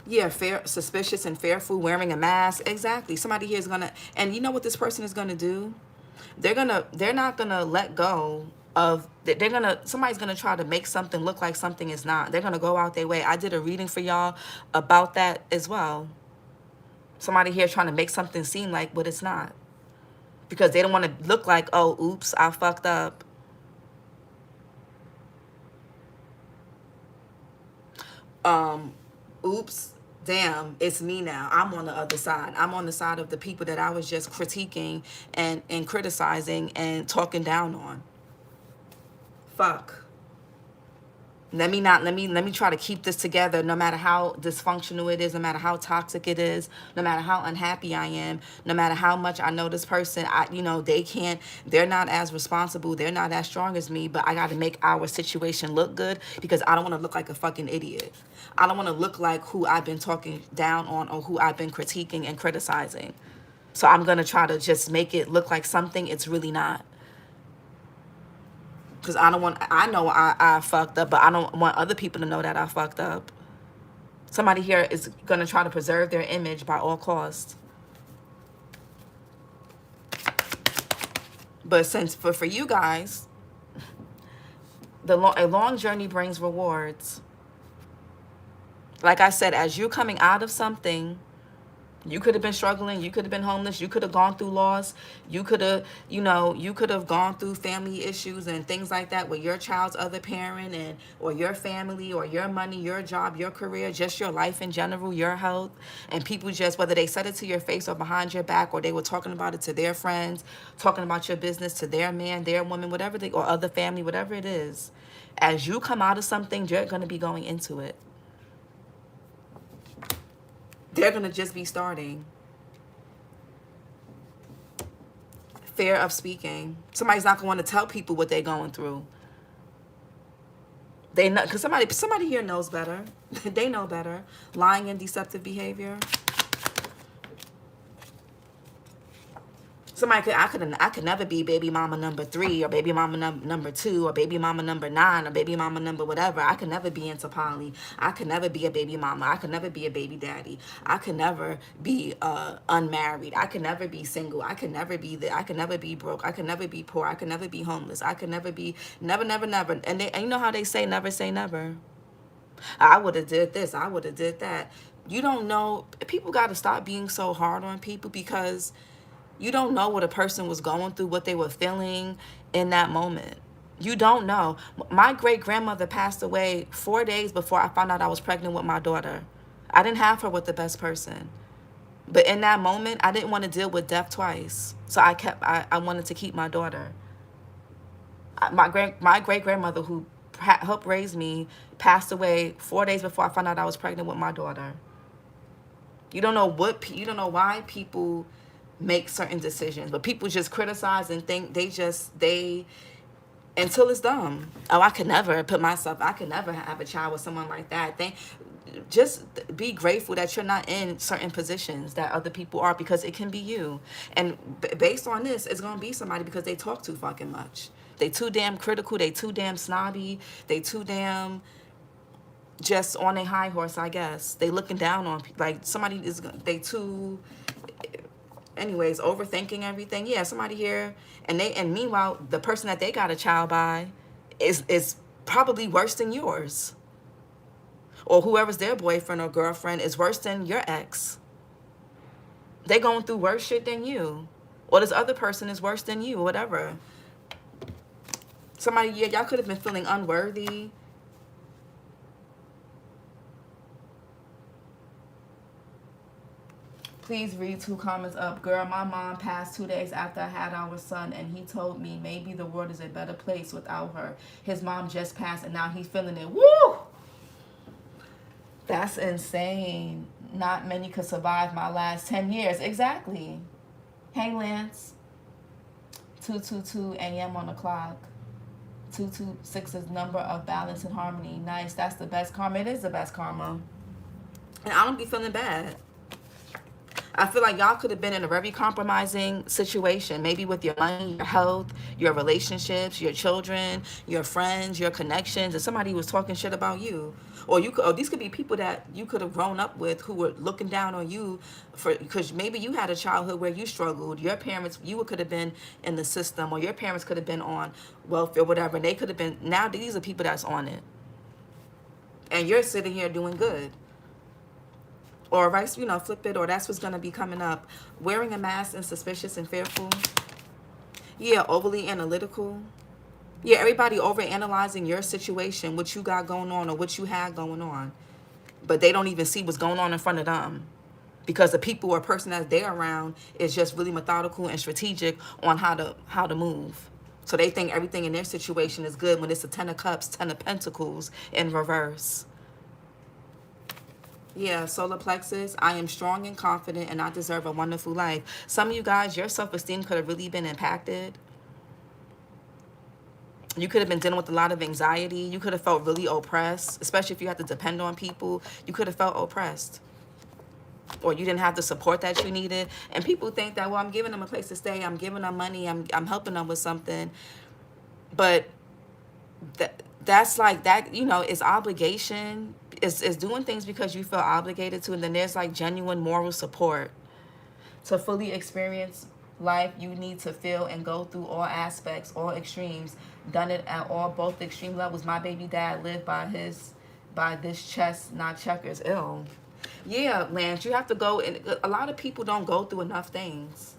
Yeah, suspicious and fearful, wearing a mask. Exactly. Somebody here is gonna, and you know what this person is gonna do? They're not gonna let go of, somebody's gonna try to make something look like something is not. They're gonna go out their way. I did a reading for y'all about that as well. Somebody here trying to make something seem like what it's not, because they don't want to look like, oh, oops, I fucked up. Oops, damn, it's me now. I'm on the other side. I'm on the side of the people that I was just critiquing and criticizing and talking down on. Fuck. Let me try to keep this together, no matter how dysfunctional it is, no matter how toxic it is, no matter how unhappy I am, no matter how much I know this person, they're not as responsible, they're not as strong as me, but I got to make our situation look good, because I don't want to look like a fucking idiot. I don't want to look like who I've been talking down on, or who I've been critiquing and criticizing. So I'm going to try to just make it look like something it's really not. Because I know I fucked up, but I don't want other people to know that I fucked up. Somebody here is going to try to preserve their image by all costs. But for you guys, a long journey brings rewards. Like I said, as you're coming out of something, you could have been struggling, you could have been homeless, you could have gone through loss, you could have gone through family issues and things like that with your child's other parent, or your family, or your money, your job, your career, just your life in general, your health. And people just, whether they said it to your face or behind your back, or they were talking about it to their friends, talking about your business to their man, their woman, whatever or other family, whatever it is, as you come out of something, you're going to be going into it. They're going to just be starting. Fear of speaking. Somebody's not going to want to tell people what they're going through. They know, because somebody here knows better. They know better. Lying and deceptive behavior. I could never be baby mama number 3, or baby mama number 2, or baby mama number 9, or baby mama number whatever. I could never be into poly. I could never be a baby mama. I could never be a baby daddy. I could never be unmarried. I could never be single. I could never be I could never be broke. I could never be poor. I could never be homeless. I could never be never. And you know how they say never say never. I would have did this. I would have did that. You don't know. People got to stop being so hard on people, because you don't know what a person was going through, what they were feeling in that moment. You don't know. My great-grandmother passed away 4 days before I found out I was pregnant with my daughter. I didn't have her with the best person. But in that moment, I didn't want to deal with death twice. So I wanted to keep my daughter. My great-grandmother, who helped raise me, passed away 4 days before I found out I was pregnant with my daughter. You don't know why people make certain decisions, but people just criticize and think until it's dumb. Oh, I could never have a child with someone like that. Just be grateful that you're not in certain positions that other people are, because it can be you. And based on this, it's going to be somebody, because they talk too fucking much. They too damn critical. They too damn snobby. They too damn just on a high horse, I guess. They looking down on, like, anyways, overthinking everything. Yeah, somebody here, and meanwhile, the person that they got a child by is probably worse than yours. Or whoever's their boyfriend or girlfriend is worse than your ex. They going through worse shit than you. Or this other person is worse than you, or whatever. Somebody, yeah, y'all could have been feeling unworthy. Please read 2 comments up. Girl, my mom passed 2 days after I had our son, and he told me maybe the world is a better place without her. His mom just passed, and now he's feeling it. Woo! That's insane. Not many could survive my last 10 years. Exactly. Hey, Lance. 222 a.m. on the clock. 226 is number of balance and harmony. Nice. That's the best karma. It is the best karma. And I don't be feeling bad. I feel like y'all could have been in a very compromising situation, maybe with your money, your health, your relationships, your children, your friends, your connections, and somebody was talking shit about you. Or you could, or these could be people that you could have grown up with who were looking down on you for, because maybe you had a childhood where you struggled. Your parents, you could have been in the system, or your parents could have been on welfare, whatever. And they could have been, now these are people that's on it. And you're sitting here doing good. Or vice, you know, flip it, or that's what's going to be coming up. Wearing a mask and suspicious and fearful. Yeah, overly analytical. Yeah, everybody overanalyzing your situation, what you got going on or what you had going on. But they don't even see what's going on in front of them. Because the people or person that they're around is just really methodical and strategic on how to move. So they think everything in their situation is good when it's a 10 of cups, 10 of pentacles in reverse. Yeah, solar plexus, I am strong and confident and I deserve a wonderful life. Some of you guys, your self-esteem could have really been impacted. You could have been dealing with a lot of anxiety. You could have felt really oppressed, especially if you had to depend on people. You could have felt oppressed. Or you didn't have the support that you needed. And people think that, well, I'm giving them a place to stay. I'm giving them money. I'm helping them with something. But that's like that, you know, it's obligation. It's doing things because you feel obligated to, and then there's like genuine moral support. To fully experience life, you need to feel and go through all aspects, all extremes. Done it at all, both extreme levels. My baby dad lived by this chess, not checkers. Ill. Yeah, Lance, you have to go, and a lot of people don't go through enough things.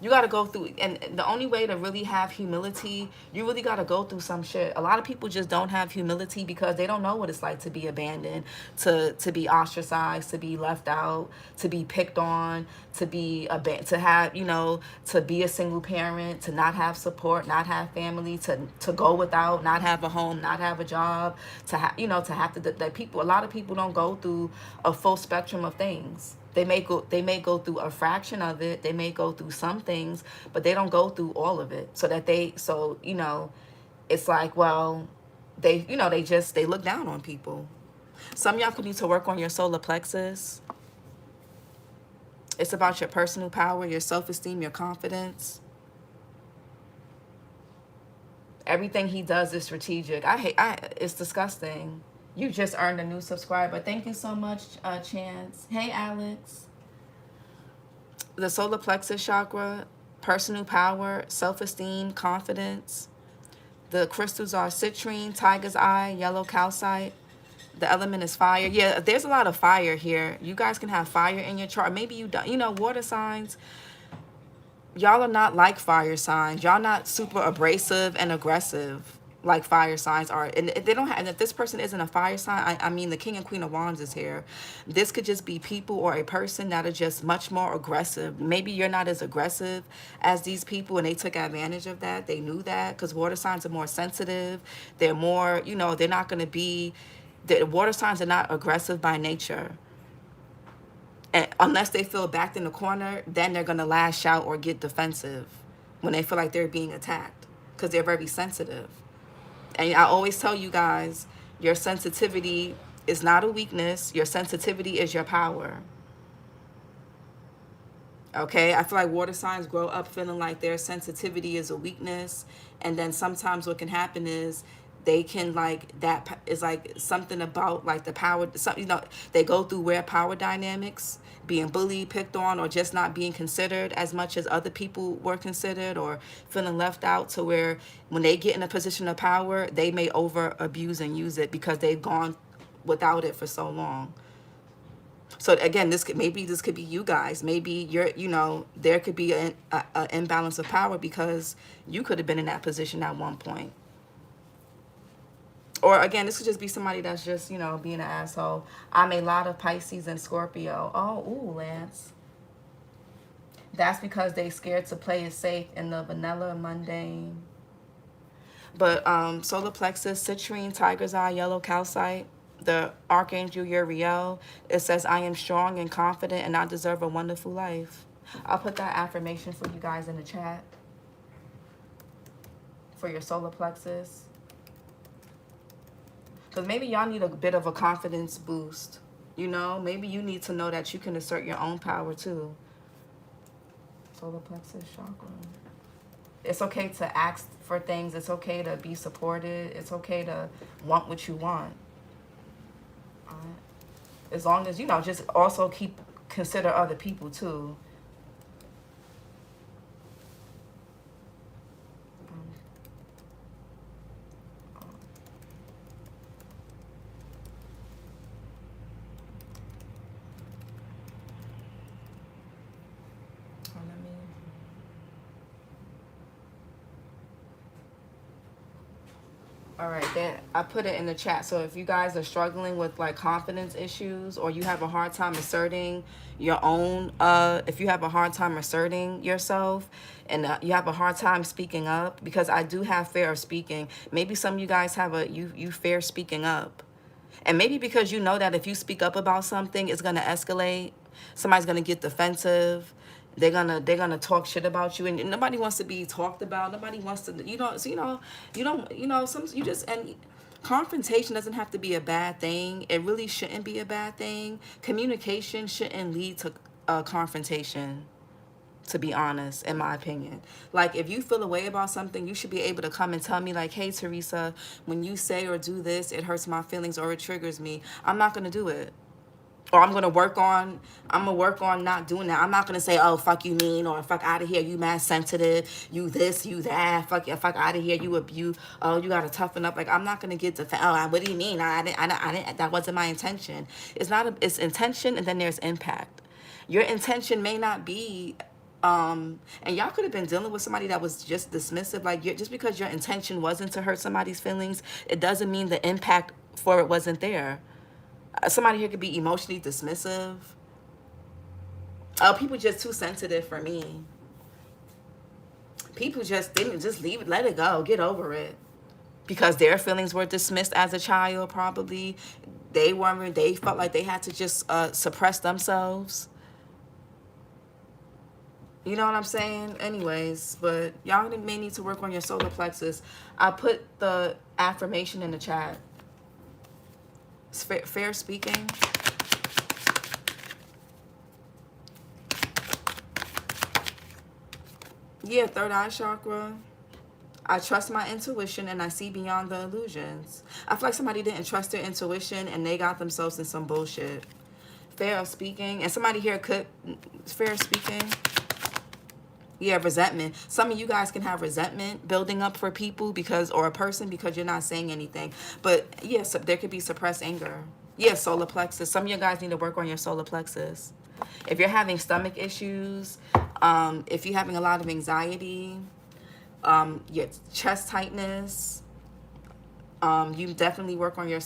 You got to go through, and the only way to really have humility, you really got to go through some shit. A lot of people just don't have humility because they don't know what it's like to be abandoned, to be ostracized, to be left out, to be picked on, to have, you know, to be a single parent, to not have support, not have family, to go without, not have a home, not have a job, to have, you know, to have to, that people, a lot of people don't go through a full spectrum of things. They may go through a fraction of it. They may go through some things, but they don't go through all of it. So you know, it's like, well, they look down on people. Some of y'all could need to work on your solar plexus. It's about your personal power, your self-esteem, your confidence. Everything he does is strategic. It's disgusting. You just earned a new subscriber. Thank you so much, Chance. Hey, Alex. The solar plexus chakra, personal power, self-esteem, confidence. The crystals are citrine, tiger's eye, yellow calcite. The element is fire. Yeah, there's a lot of fire here. You guys can have fire in your chart. Maybe you don't. You know, water signs, y'all are not like fire signs. Y'all not super abrasive and aggressive like fire signs are. And they don't have, and if this person isn't a fire sign, I mean, the King and Queen of Wands is here. This could just be people or a person that are just much more aggressive. Maybe you're not as aggressive as these people, and they took advantage of that. They knew that, because water signs are more sensitive. They're more, you know, they're not going to be, the water signs are not aggressive by nature. And unless they feel backed in the corner, then they're going to lash out or get defensive when they feel like they're being attacked, because they're very sensitive. And I always tell you guys, your sensitivity is not a weakness. Your sensitivity is your power. Okay? I feel like water signs grow up feeling like their sensitivity is a weakness. And then sometimes what can happen is they can, like, that is like something about like the power, you know, they go through weird power dynamics, being bullied, picked on, or just not being considered as much as other people were considered, or feeling left out, to where when they get in a position of power, they may over abuse and use it because they've gone without it for so long. So again, this could be you guys. Maybe you're, you know, there could be an imbalance of power because you could have been in that position at one point. Or again, this could just be somebody that's just, you know, being an asshole. I'm a lot of Pisces and Scorpio. Oh, ooh, Lance. That's because they scared to play it safe in the vanilla mundane. But solar plexus, citrine, tiger's eye, yellow calcite, the archangel Uriel, it says, I am strong and confident and I deserve a wonderful life. I'll put that affirmation for you guys in the chat for your solar plexus. Because maybe y'all need a bit of a confidence boost. You know, maybe you need to know that you can assert your own power too. Solar plexus chakra. It's okay to ask for things. It's okay to be supported. It's okay to want what you want. As long as, you know, just also consider other people too. All right, then I put it in the chat. So if you guys are struggling with like confidence issues, or you have a hard time asserting your own, if you have a hard time asserting yourself, and you have a hard time speaking up, because I do have fear of speaking. Maybe some of you guys have you fear speaking up. And maybe because you know that if you speak up about something, it's gonna escalate. Somebody's gonna get defensive. They're gonna talk shit about you, and nobody wants to be talked about. Nobody wants to, you know. So and confrontation doesn't have to be a bad thing. It really shouldn't be a bad thing. Communication shouldn't lead to confrontation. To be honest, in my opinion. Like, if you feel a way about something, you should be able to come and tell me, like, hey, Teresa, when you say or do this, it hurts my feelings or it triggers me. I'm not going to do it. Or I'm going to work on not doing that. I'm not going to say, oh, fuck you mean, or fuck out of here, you mad sensitive, you this, you that, fuck out of here, oh, you got to toughen up. Like, I'm not going to get what do you mean? I didn't, that wasn't my intention. It's intention, and then there's impact. Your intention may not be, and y'all could have been dealing with somebody that was just dismissive. Like, just because your intention wasn't to hurt somebody's feelings, it doesn't mean the impact for it wasn't there. Somebody here could be emotionally dismissive. Oh, people just too sensitive for me. People just didn't, just leave it, let it go, get over it. Because their feelings were dismissed as a child, probably. They felt like they had to just suppress themselves. You know what I'm saying? Anyways, but y'all may need to work on your solar plexus. I put the affirmation in the chat. Fair speaking. Yeah, third eye chakra. I trust my intuition and I see beyond the illusions. I feel like somebody didn't trust their intuition and they got themselves in some bullshit. Fair of speaking. And somebody here could, fair speaking. Yeah, resentment. Some of you guys can have resentment building up for people or a person because you're not saying anything. But yes, there could be suppressed anger. Yeah, solar plexus. Some of you guys need to work on your solar plexus. If you're having stomach issues, if you're having a lot of anxiety, your chest tightness, you definitely work on your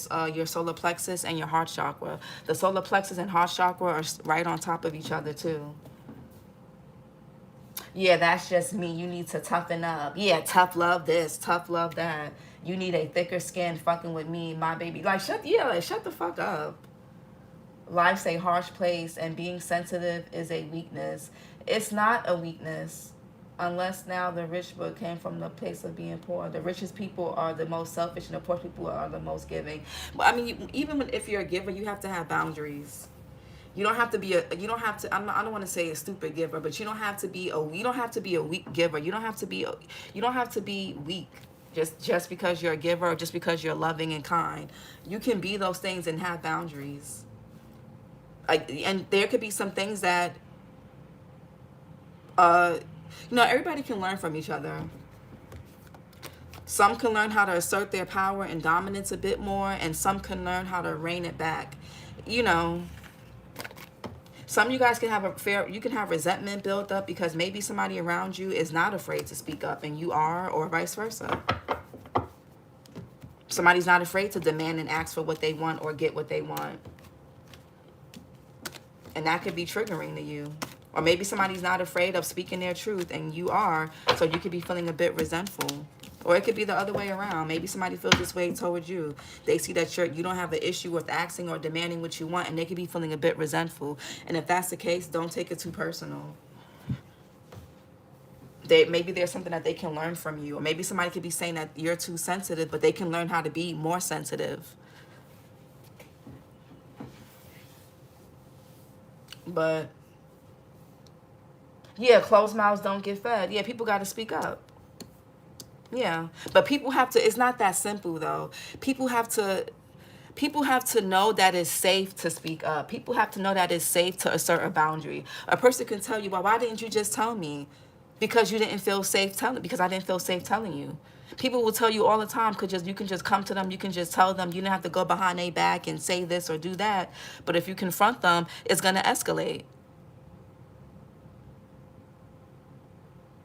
solar plexus and your heart chakra. The solar plexus and heart chakra are right on top of each other too. Yeah, that's just me. You need to toughen up. Yeah, tough love this, tough love that. You need a thicker skin fucking with me, my baby. Like, shut the fuck up. Life's a harsh place and being sensitive is a weakness. It's not a weakness. Unless now the rich book came from the place of being poor. The richest people are the most selfish and the poor people are the most giving. But I mean, even if you're a giver, you have to have boundaries. You don't have to be I don't want to say a stupid giver, but you don't have to be a weak giver. You don't have to be weak just because you're a giver or just because you're loving and kind. You can be those things and have boundaries. And there could be some things that everybody can learn from each other. Some can learn how to assert their power and dominance a bit more, and some can learn how to rein it back. Some of you guys can have you can have resentment built up because maybe somebody around you is not afraid to speak up and you are, or vice versa. Somebody's not afraid to demand and ask for what they want or get what they want. And that could be triggering to you. Or maybe somebody's not afraid of speaking their truth and you are, so you could be feeling a bit resentful. Or it could be the other way around. Maybe somebody feels this way towards you. They see that you don't have an issue with asking or demanding what you want, and they could be feeling a bit resentful. And if that's the case, don't take it too personal. Maybe there's something that they can learn from you. Or maybe somebody could be saying that you're too sensitive, but they can learn how to be more sensitive. But yeah, closed mouths don't get fed. Yeah, people got to speak up. Yeah, but people have to, it's not that simple though. People have to know that it's safe to speak up. People have to know that it's safe to assert a boundary. A person can tell you, well, why didn't you just tell me? Because you didn't feel safe telling, because I didn't feel safe telling you. People will tell you all the time, you can just come to them, you can just tell them, you don't have to go behind their back and say this or do that. But if you confront them, it's going to escalate.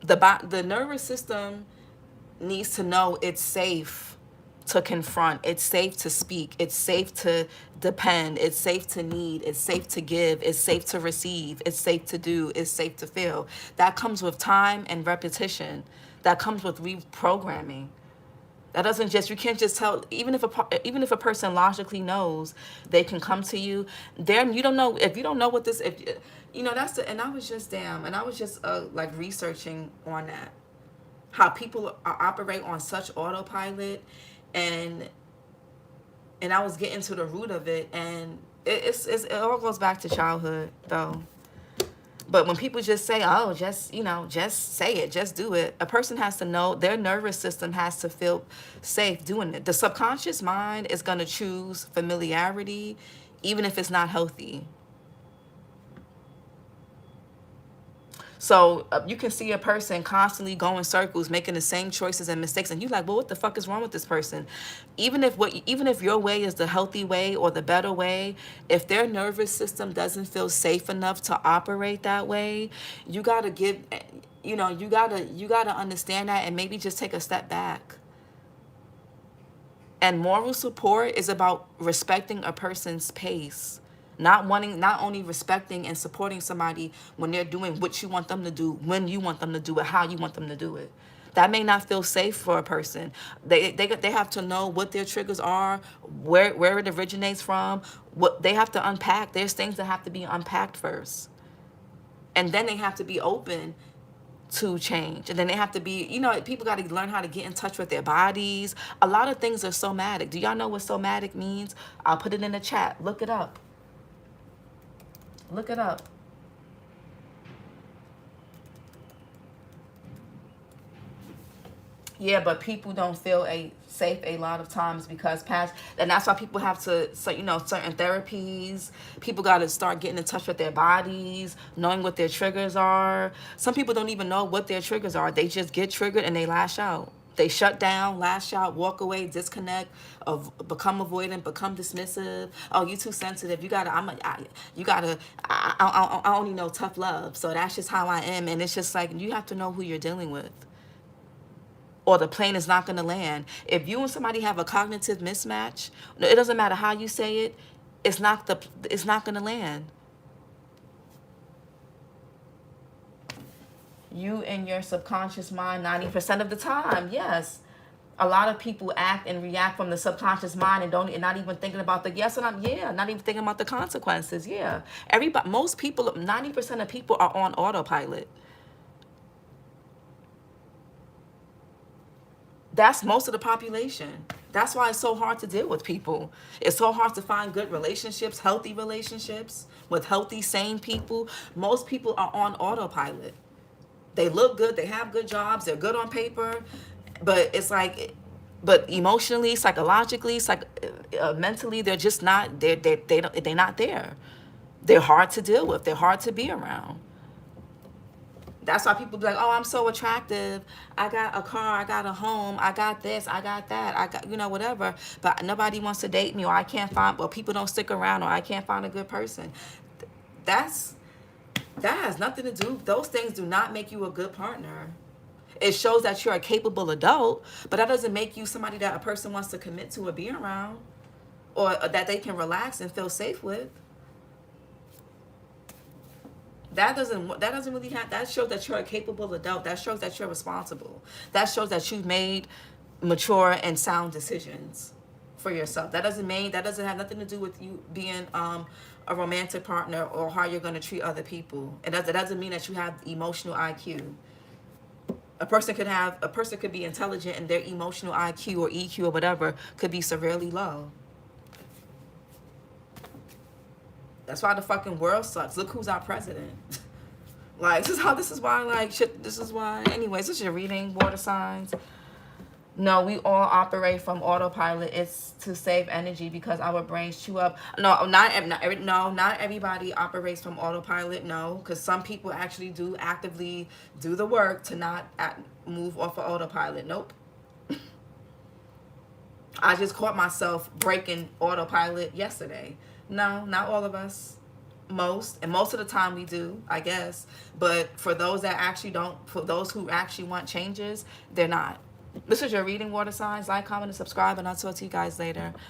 The nervous system needs to know it's safe to confront, it's safe to speak, it's safe to depend, it's safe to need, it's safe to give, it's safe to receive, it's safe to do, it's safe to feel. That comes with time and repetition. That comes with reprogramming. That doesn't just, you can't just tell, even if a person logically knows they can come to you, then you don't know, if you don't know what this, if you know, that's the, and I was just like researching on that, how people operate on such autopilot, and I was getting to the root of it, and it all goes back to childhood though. But when people just say, oh, just say it, just do it, a person has to know, their nervous system has to feel safe doing it. The subconscious mind is going to choose familiarity, even if it's not healthy. So you can see a person constantly going circles, making the same choices and mistakes, and you're like, well, what the fuck is wrong with this person? Even if your way is the healthy way or the better way, if their nervous system doesn't feel safe enough to operate that way, you gotta you gotta understand that and maybe just take a step back. And moral support is about respecting a person's pace. Not only respecting and supporting somebody when they're doing what you want them to do, when you want them to do it, how you want them to do it. That may not feel safe for a person. They have to know what their triggers are, where it originates from, what they have to unpack. There's things that have to be unpacked first. And then they have to be open to change. And then they have to be, people got to learn how to get in touch with their bodies. A lot of things are somatic. Do y'all know what somatic means? I'll put it in the chat. Look it up. Look it up. Yeah, but people don't feel safe a lot of times because and that's why people have to, certain therapies. People got to start getting in touch with their bodies, knowing what their triggers are. Some people don't even know what their triggers are. They just get triggered and they lash out. They shut down, lash out, walk away, disconnect, become avoidant, become dismissive. Oh, you too sensitive. I only know tough love. So that's just how I am. And it's just like, you have to know who you're dealing with, or the plane is not going to land. If you and somebody have a cognitive mismatch, it doesn't matter how you say it, it's not going to land. You and your subconscious mind 90% of the time, yes. A lot of people act and react from the subconscious mind and not even thinking about not even thinking about the consequences. Yeah. Most people, 90% of people are on autopilot. That's most of the population. That's why it's so hard to deal with people. It's so hard to find good relationships, healthy relationships with healthy, sane people. Most people are on autopilot. They look good, they have good jobs, they're good on paper, but it's like, but emotionally, psychologically, mentally, they're just not, they're not there. They're hard to deal with, they're hard to be around. That's why people be like, oh, I'm so attractive, I got a car, I got a home, I got this, I got that, I got, whatever, but nobody wants to date me, or people don't stick around, or I can't find a good person. That's That has nothing to do. Those things do not make you a good partner. It shows that you're a capable adult, but that doesn't make you somebody that a person wants to commit to or be around, or that they can relax and feel safe with. That doesn't really have, that shows that you're a capable adult. That shows that you're responsible. That shows that you've made mature and sound decisions for yourself. That doesn't have nothing to do with you being a romantic partner or how you're going to treat other people. That doesn't mean that you have emotional IQ. A person could be intelligent and their emotional IQ or EQ or whatever could be severely low. That's why the fucking world sucks. Look who's our president. Like, this is why, like, shit, this is why. Anyways, this is your reading, water signs. No, we all operate from autopilot. It's to save energy because our brains chew up. No, not everybody operates from autopilot. No, because some people actually do actively do the work to not move off of autopilot. Nope. I just caught myself breaking autopilot yesterday. No, not all of us. Most of the time we do, I guess. But for those that actually don't, for those who actually want changes, they're not. This is your reading, water signs. Like, comment, and subscribe, and I'll talk to you guys later. Bye.